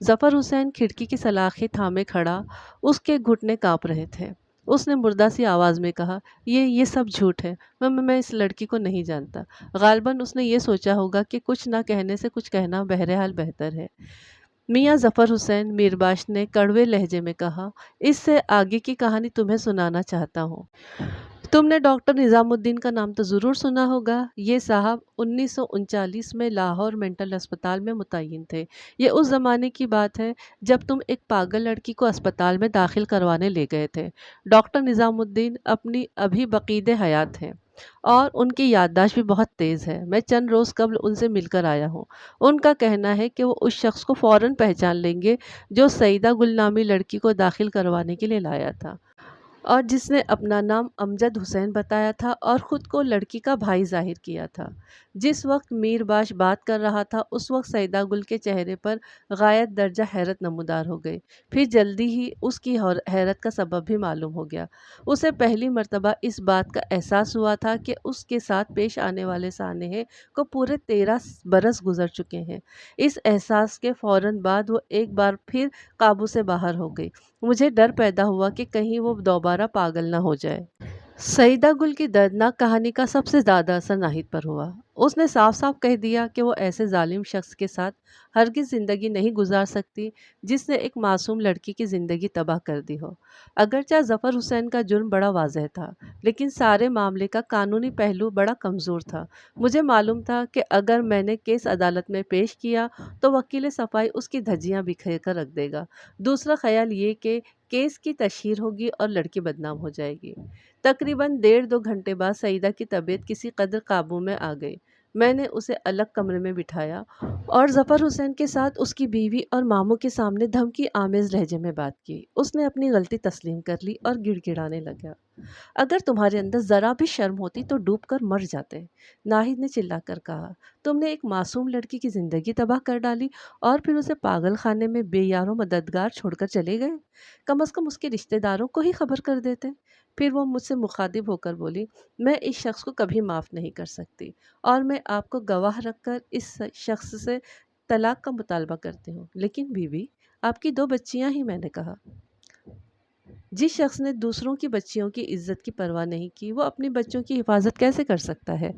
ظفر حسین کھڑکی کی سلاخیں تھامے کھڑا، اس کے گھٹنے کانپ رہے تھے۔ اس نے مردہ سی آواز میں کہا، یہ سب جھوٹ ہے، میں اس لڑکی کو نہیں جانتا۔ غالباً اس نے یہ سوچا ہوگا کہ کچھ نہ کہنے سے کچھ کہنا بہرحال بہتر ہے۔ میاں ظفر حسین میرباش نے کڑوے لہجے میں کہا، اس سے آگے کی کہانی تمہیں سنانا چاہتا ہوں۔ تم نے ڈاکٹر نظام الدین کا نام تو ضرور سنا ہوگا۔ یہ صاحب 1939 میں لاہور مینٹل اسپتال میں متعین تھے۔ یہ اس زمانے کی بات ہے جب تم ایک پاگل لڑکی کو اسپتال میں داخل کروانے لے گئے تھے۔ ڈاکٹر نظام الدین اپنی ابھی بقید حیات ہیں اور ان کی یادداشت بھی بہت تیز ہے۔ میں چند روز قبل ان سے مل کر آیا ہوں۔ ان کا کہنا ہے کہ وہ اس شخص کو فوراً پہچان لیں گے جو سعیدہ گل نامی لڑکی کو داخل کروانے کے لیے لایا تھا اور جس نے اپنا نام امجد حسین بتایا تھا اور خود کو لڑکی کا بھائی ظاہر کیا تھا۔ جس وقت میر باش بات کر رہا تھا اس وقت سعیدہ گل کے چہرے پر غایت درجہ حیرت نمودار ہو گئی۔ پھر جلدی ہی اس کی حیرت کا سبب بھی معلوم ہو گیا۔ اسے پہلی مرتبہ اس بات کا احساس ہوا تھا کہ اس کے ساتھ پیش آنے والے سانحے کو پورے 13 برس گزر چکے ہیں۔ اس احساس کے فوراً بعد وہ ایک بار پھر قابو سے باہر ہو گئی۔ مجھے ڈر پیدا ہوا کہ کہیں وہ دوبارہ پاگل نہ ہو جائے۔ سعیدہ گل کی دردناک کہانی کا سب سے زیادہ اثر ناہید پر ہوا۔ اس نے صاف صاف کہہ دیا کہ وہ ایسے ظالم شخص کے ساتھ ہرگز زندگی نہیں گزار سکتی جس نے ایک معصوم لڑکی کی زندگی تباہ کر دی ہو۔ اگرچہ ظفر حسین کا جرم بڑا واضح تھا لیکن سارے معاملے کا قانونی پہلو بڑا کمزور تھا۔ مجھے معلوم تھا کہ اگر میں نے کیس عدالت میں پیش کیا تو وکیل صفائی اس کی دھجیاں بکھیر کر رکھ دے گا۔ دوسرا خیال یہ کہ کیس کی تشہیر ہوگی اور لڑکی بدنام ہو جائے گی۔ تقریباً 1.5-2 گھنٹے بعد سعیدہ کی طبیعت کسی قدر قابو میں آ گئی۔ میں نے اسے الگ کمرے میں بٹھایا اور ظفر حسین کے ساتھ اس کی بیوی اور ماموں کے سامنے دھمکی آمیز لہجے میں بات کی۔ اس نے اپنی غلطی تسلیم کر لی اور گڑ گڑانے لگا، اگر تمہارے اندر ذرا بھی شرم ہوتی تو ڈوب کر مر جاتے۔ ناہید نے چلا کر کہا، تم نے ایک معصوم لڑکی کی زندگی تباہ کر ڈالی اور پھر اسے پاگل خانے میں بے یار و مددگار چھوڑ کر چلے گئے۔ کم از کم اس کے رشتہ داروں کو ہی خبر کر دیتے۔ پھر وہ مجھ سے مخاطب ہو کر بولی، میں اس شخص کو کبھی معاف نہیں کر سکتی اور میں آپ کو گواہ رکھ کر اس شخص سے طلاق کا مطالبہ کرتی ہوں۔ لیکن بیوی، آپ کی 2 بچیاں ہی، میں نے کہا۔ جس شخص نے دوسروں کی بچیوں کی عزت کی پرواہ نہیں کی وہ اپنی بچوں کی حفاظت کیسے کر سکتا ہے؟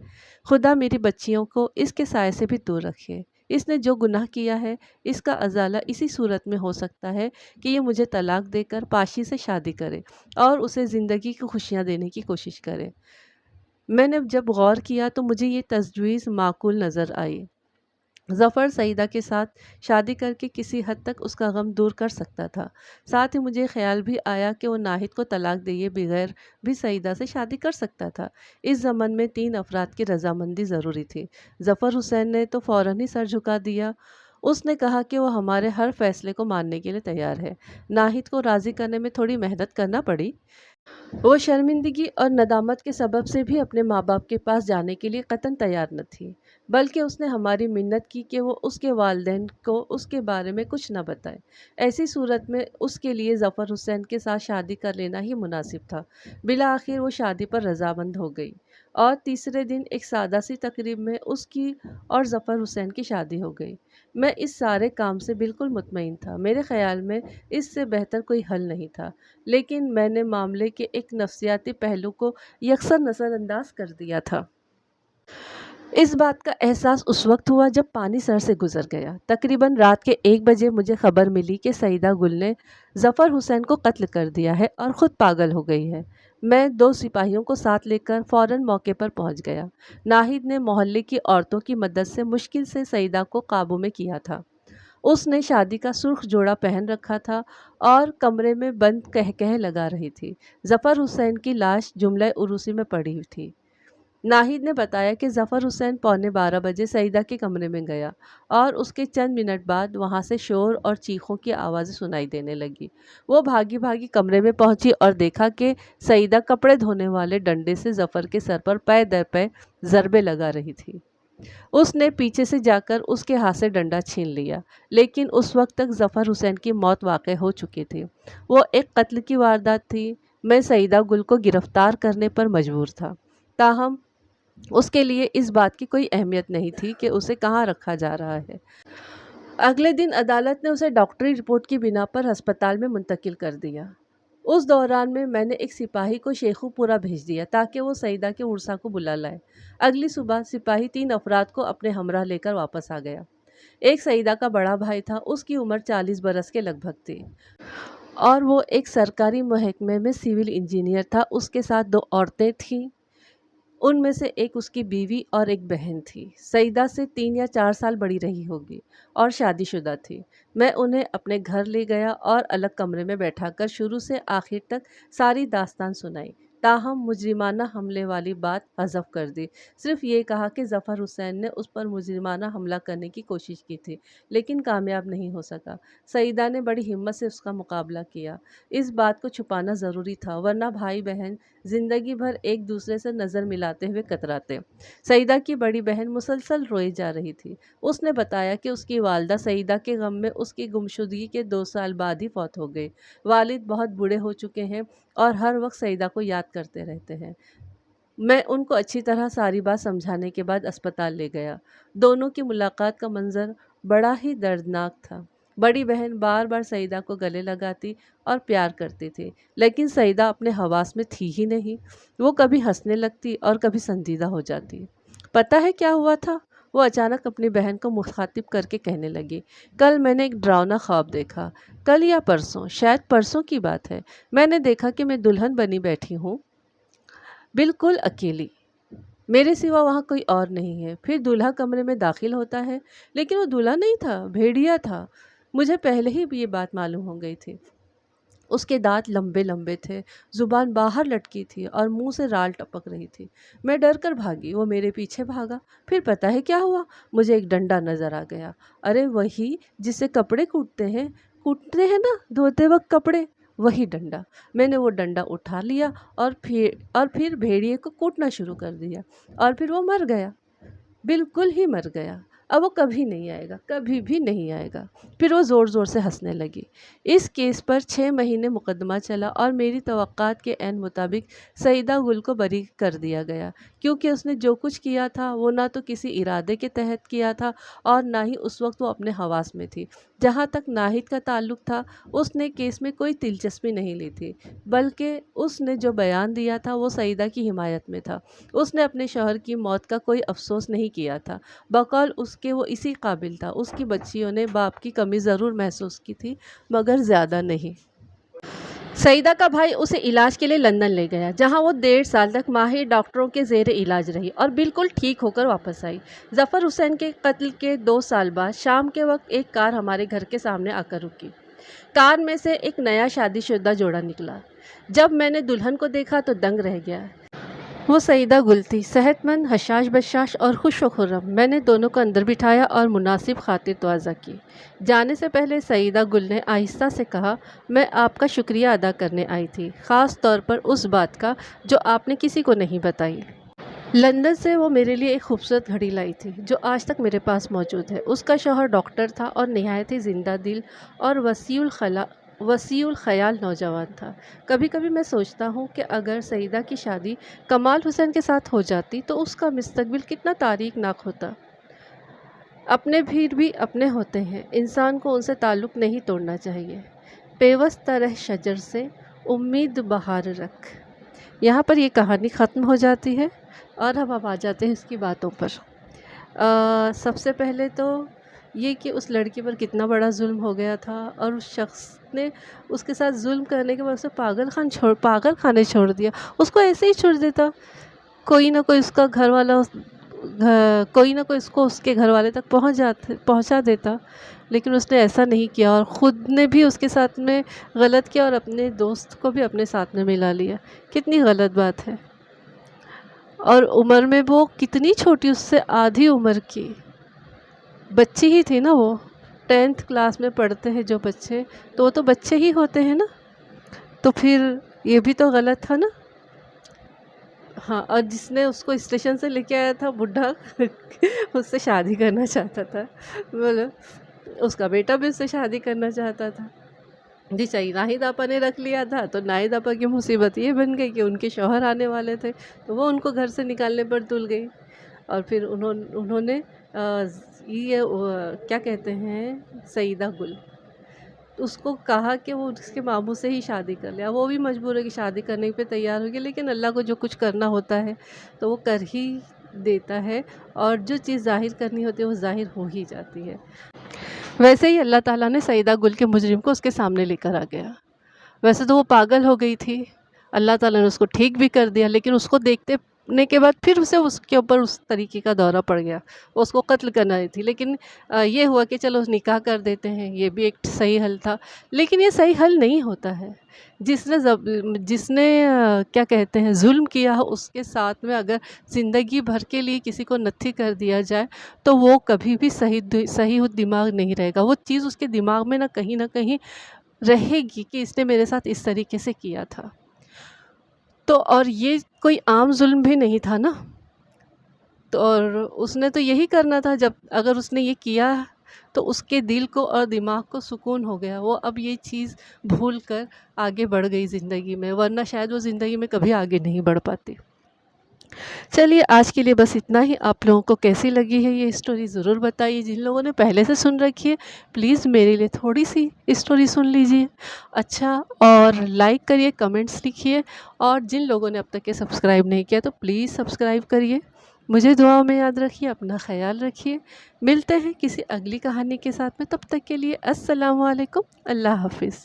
خدا میری بچیوں کو اس کے سائے سے بھی دور رکھے۔ اس نے جو گناہ کیا ہے اس کا ازالہ اسی صورت میں ہو سکتا ہے کہ یہ مجھے طلاق دے کر پاشی سے شادی کرے اور اسے زندگی کی خوشیاں دینے کی کوشش کرے۔ میں نے جب غور کیا تو مجھے یہ تجویز معقول نظر آئی۔ ظفر سعیدہ کے ساتھ شادی کر کے کسی حد تک اس کا غم دور کر سکتا تھا۔ ساتھ ہی مجھے خیال بھی آیا کہ وہ ناہید کو طلاق دیے بغیر بھی سعیدہ سے شادی کر سکتا تھا۔ اس ضمن میں 3 افراد کی رضامندی ضروری تھی۔ ظفر حسین نے تو فوراً ہی سر جھکا دیا۔ اس نے کہا کہ وہ ہمارے ہر فیصلے کو ماننے کے لیے تیار ہے۔ ناہید کو راضی کرنے میں تھوڑی محنت کرنا پڑی۔ وہ شرمندگی اور ندامت کے سبب سے بھی اپنے ماں باپ کے پاس جانے کے لیے قطعاً تیار نہ تھی، بلکہ اس نے ہماری منت کی کہ وہ اس کے والدین کو اس کے بارے میں کچھ نہ بتائے۔ ایسی صورت میں اس کے لیے ظفر حسین کے ساتھ شادی کر لینا ہی مناسب تھا۔ بالآخر وہ شادی پر رضامند ہو گئی اور تیسرے دن ایک سادہ سی تقریب میں اس کی اور ظفر حسین کی شادی ہو گئی۔ میں اس سارے کام سے بالکل مطمئن تھا۔ میرے خیال میں اس سے بہتر کوئی حل نہیں تھا، لیکن میں نے معاملے کے ایک نفسیاتی پہلو کو یکسر نظر انداز کر دیا تھا۔ اس بات کا احساس اس وقت ہوا جب پانی سر سے گزر گیا۔ تقریباً رات کے 1 بجے مجھے خبر ملی کہ سعیدہ گل نے ظفر حسین کو قتل کر دیا ہے اور خود پاگل ہو گئی ہے۔ میں 2 سپاہیوں کو ساتھ لے کر فوراً موقع پر پہنچ گیا۔ ناہید نے محلے کی عورتوں کی مدد سے مشکل سے سعیدہ کو قابو میں کیا تھا۔ اس نے شادی کا سرخ جوڑا پہن رکھا تھا اور کمرے میں بند کہہ لگا رہی تھی۔ ظفر حسین کی لاش جملہ عروسی میں پڑی ہوئی تھی۔ ناہید نے بتایا کہ ظفر حسین 11:15 بجے سعیدہ کے کمرے میں گیا اور اس کے چند منٹ بعد وہاں سے شور اور چیخوں کی آوازیں سنائی دینے لگی۔ وہ بھاگی بھاگی کمرے میں پہنچی اور دیکھا کہ سعیدہ کپڑے دھونے والے ڈنڈے سے ظفر کے سر پر پے در پے ضربے لگا رہی تھی۔ اس نے پیچھے سے جا کر اس کے ہاتھ سے ڈنڈا چھین لیا، لیکن اس وقت تک ظفر حسین کی موت واقع ہو چکی تھی۔ وہ ایک قتل کی واردات تھی۔ میں سعیدہ گل کو گرفتار کرنے پر مجبور تھا، تاہم اس کے لیے اس بات کی کوئی اہمیت نہیں تھی کہ اسے کہاں رکھا جا رہا ہے۔ اگلے دن عدالت نے اسے ڈاکٹری رپورٹ کی بنا پر ہسپتال میں منتقل کر دیا۔ اس دوران میں نے ایک سپاہی کو شیخو پورہ بھیج دیا تاکہ وہ سعیدہ کے عرسہ کو بلا لائے۔ اگلی صبح سپاہی 3 افراد کو اپنے ہمراہ لے کر واپس آ گیا۔ ایک سعیدہ کا بڑا بھائی تھا، اس کی عمر 40 برس کے لگ بھگ تھی اور وہ ایک سرکاری محکمے میں سول انجینئر تھا۔ اس کے ساتھ 2 عورتیں تھیں، ان میں سے ایک اس کی بیوی اور ایک بہن تھی۔ سعیدہ سے 3 یا 4 سال بڑی رہی ہوگی اور شادی شدہ تھی۔ میں انہیں اپنے گھر لے گیا اور الگ کمرے میں بیٹھا کر شروع سے آخر تک ساری داستان سنائی، تاہم مجرمانہ حملے والی بات حذف کر دی۔ صرف یہ کہا کہ ظفر حسین نے اس پر مجرمانہ حملہ کرنے کی کوشش کی تھی لیکن کامیاب نہیں ہو سکا۔ سعیدہ نے بڑی ہمت سے اس کا مقابلہ کیا۔ اس بات کو چھپانا ضروری تھا ورنہ بھائی بہن زندگی بھر ایک دوسرے سے نظر ملاتے ہوئے کتراتے۔ سعیدہ کی بڑی بہن مسلسل روئی جا رہی تھی۔ اس نے بتایا کہ اس کی والدہ سعیدہ کے غم میں اس کی گمشدگی کے 2 سال بعد ہی فوت ہو گئی۔ والد بہت بوڑھے ہو چکے ہیں اور ہر وقت سعیدہ کو یاد کرتے رہتے ہیں۔ میں ان کو اچھی طرح ساری بات سمجھانے کے بعد اسپتال لے گیا۔ دونوں کی ملاقات کا منظر بڑا ہی دردناک تھا۔ بڑی بہن بار بار سعیدہ کو گلے لگاتی اور پیار کرتی تھی لیکن سعیدہ اپنے حواس میں تھی ہی نہیں۔ وہ کبھی ہنسنے لگتی اور کبھی سنجیدہ ہو جاتی۔ پتہ ہے کیا ہوا تھا؟ وہ اچانک اپنی بہن کو مخاطب کر کے کہنے لگی، کل میں نے ایک ڈراؤنا خواب دیکھا۔ کل یا پرسوں، شاید پرسوں کی بات ہے۔ میں نے دیکھا کہ میں دلہن بنی بیٹھی ہوں، بالکل اکیلی، میرے سوا وہاں کوئی اور نہیں ہے۔ پھر دولہا کمرے میں داخل ہوتا ہے لیکن وہ دولہا نہیں تھا، بھیڑیا تھا۔ مجھے پہلے ہی یہ بات معلوم ہو گئی تھی۔ اس کے دانت لمبے لمبے تھے، زبان باہر لٹکی تھی اور منہ سے رال ٹپک رہی تھی۔ میں ڈر کر بھاگی، وہ میرے پیچھے بھاگا۔ پھر پتہ ہے کیا ہوا؟ مجھے ایک ڈنڈا نظر آ گیا۔ ارے وہی جس سے کپڑے کوٹتے ہیں نا دھوتے وقت کپڑے، وہی ڈنڈا۔ میں نے وہ ڈنڈا اٹھا لیا اور پھر بھیڑیے کو کوٹنا شروع کر دیا اور پھر وہ مر گیا، بالکل ہی مر گیا۔ اب وہ کبھی نہیں آئے گا، کبھی بھی نہیں آئے گا۔ پھر وہ زور زور سے ہنسنے لگی۔ اس کیس پر 6 مہینے مقدمہ چلا اور میری توقعات کے عین مطابق سعیدہ گل کو بری کر دیا گیا، کیونکہ اس نے جو کچھ کیا تھا وہ نہ تو کسی ارادے کے تحت کیا تھا اور نہ ہی اس وقت وہ اپنے حواس میں تھی۔ جہاں تک ناہید کا تعلق تھا، اس نے کیس میں کوئی دلچسپی نہیں لی تھی، بلکہ اس نے جو بیان دیا تھا وہ سعیدہ کی حمایت میں تھا۔ اس نے اپنے شوہر کی موت کا کوئی افسوس نہیں کیا تھا، بقول اس کے وہ اسی قابل تھا۔ اس کی بچیوں نے باپ کی کمی ضرور محسوس کی تھی مگر زیادہ نہیں۔ سعیدہ کا بھائی اسے علاج کے لیے لندن لے گیا جہاں وہ 1.5 سال تک ماہر ڈاکٹروں کے زیر علاج رہی اور بالکل ٹھیک ہو کر واپس آئی۔ ظفر حسین کے قتل کے 2 سال بعد شام کے وقت ایک کار ہمارے گھر کے سامنے آ کر رکی۔ کار میں سے ایک نیا شادی شدہ جوڑا نکلا۔ جب میں نے دلہن کو دیکھا تو دنگ رہ گیا۔ وہ سعیدہ گل تھی، صحت مند، حشاش بشاش اور خوش و خرم۔ میں نے دونوں کو اندر بٹھایا اور مناسب خاطر تواضع کی۔ جانے سے پہلے سعیدہ گل نے آہستہ سے کہا، میں آپ کا شکریہ ادا کرنے آئی تھی، خاص طور پر اس بات کا جو آپ نے کسی کو نہیں بتائی۔ لندن سے وہ میرے لیے ایک خوبصورت گھڑی لائی تھی جو آج تک میرے پاس موجود ہے۔ اس کا شوہر ڈاکٹر تھا اور نہایت ہی زندہ دل اور وسیع الخیال نوجوان تھا۔ کبھی کبھی میں سوچتا ہوں کہ اگر سعیدہ کی شادی کمال حسین کے ساتھ ہو جاتی تو اس کا مستقبل کتنا تاریک ناک ہوتا۔ اپنے پھر بھی اپنے ہوتے ہیں، انسان کو ان سے تعلق نہیں توڑنا چاہیے۔ پیوست رہ شجر سے، امید بہار رکھ۔ یہاں پر یہ کہانی ختم ہو جاتی ہے اور اب ہم آ جاتے ہیں اس کی باتوں پر۔ سب سے پہلے تو یہ کہ اس لڑکی پر کتنا بڑا ظلم ہو گیا تھا اور اس شخص نے اس کے ساتھ ظلم کرنے کے بعد اسے پاگل خانے چھوڑ دیا۔ اس کو ایسے ہی چھوڑ دیتا، کوئی نہ کوئی اس کا گھر والا کوئی نہ کوئی اس کو اس کے گھر والے تک پہنچا دیتا، لیکن اس نے ایسا نہیں کیا اور خود نے بھی اس کے ساتھ میں غلط کیا اور اپنے دوست کو بھی اپنے ساتھ میں ملا لیا۔ کتنی غلط بات ہے۔ اور عمر میں وہ کتنی چھوٹی، اس سے آدھی عمر کی بچی ہی تھی نا۔ وہ 10th کلاس میں پڑھتے ہیں جو بچے، تو وہ تو بچے ہی ہوتے ہیں نا، تو پھر یہ بھی تو غلط تھا نا۔ ہاں، اور جس نے اس کو اسٹیشن سے لے کے آیا تھا بڈھا اس سے شادی کرنا چاہتا تھا، بولو اس کا بیٹا بھی اس سے شادی کرنا چاہتا تھا جی صحیح۔ ناہید آپا نے رکھ لیا تھا تو ناہید آپا کی مصیبت یہ بن گئی کہ ان کے شوہر آنے والے تھے تو وہ ان کو گھر سے نکالنے پر تل گئی، اور پھر انہوں نے یہ کیا کہتے ہیں سعیدہ گل، اس کو کہا کہ وہ اس کے ماموں سے ہی شادی کر لیا، وہ بھی مجبور ہے کہ شادی کرنے پہ تیار ہو گیا، لیکن اللہ کو جو کچھ کرنا ہوتا ہے تو وہ کر ہی دیتا ہے، اور جو چیز ظاہر کرنی ہوتی ہے وہ ظاہر ہو ہی جاتی ہے۔ ویسے ہی اللہ تعالیٰ نے سعیدہ گل کے مجرم کو اس کے سامنے لے کر آ گیا۔ ویسے تو وہ پاگل ہو گئی تھی، اللہ تعالیٰ نے اس کو ٹھیک بھی کر دیا، لیکن اس کو دیکھنے کے بعد پھر اسے اس کے اوپر اس طریقے کا دورہ پڑ گیا، وہ اس کو قتل کرنا نہیں تھی، لیکن یہ ہوا کہ چلو نکاح کر دیتے ہیں، یہ بھی ایک صحیح حل تھا، لیکن یہ صحیح حل نہیں ہوتا ہے۔ جس نے کیا کہتے ہیں ظلم کیا ہے، اس کے ساتھ میں اگر زندگی بھر کے لیے کسی کو نتھی کر دیا جائے تو وہ کبھی بھی صحیح دماغ نہیں رہے گا، وہ چیز اس کے دماغ میں نہ کہیں رہے گی کہ اس نے میرے ساتھ اس طریقے سے کیا تھا۔ تو اور یہ کوئی عام ظلم بھی نہیں تھا نا، تو اور اس نے تو یہی کرنا تھا، جب اگر اس نے یہ کیا تو اس کے دل کو اور دماغ کو سکون ہو گیا، وہ اب یہ چیز بھول کر آگے بڑھ گئی زندگی میں، ورنہ شاید وہ زندگی میں کبھی آگے نہیں بڑھ پاتی۔ چلیے آج کے لیے بس اتنا ہی۔ آپ لوگوں کو کیسی لگی ہے یہ اسٹوری ضرور بتائیے، جن لوگوں نے پہلے سے سن رکھی ہے پلیز میرے لیے تھوڑی سی اسٹوری سن لیجیے، اچھا، اور لائک کریے، کمنٹس لکھیے، اور جن لوگوں نے اب تک یہ سبسکرائب نہیں کیا تو پلیز سبسکرائب کریے۔ مجھے دعاؤں میں یاد رکھیے، اپنا خیال رکھیے، ملتے ہیں کسی اگلی کہانی کے ساتھ میں، تب تک کے لیے السلام علیکم، اللہ حافظ۔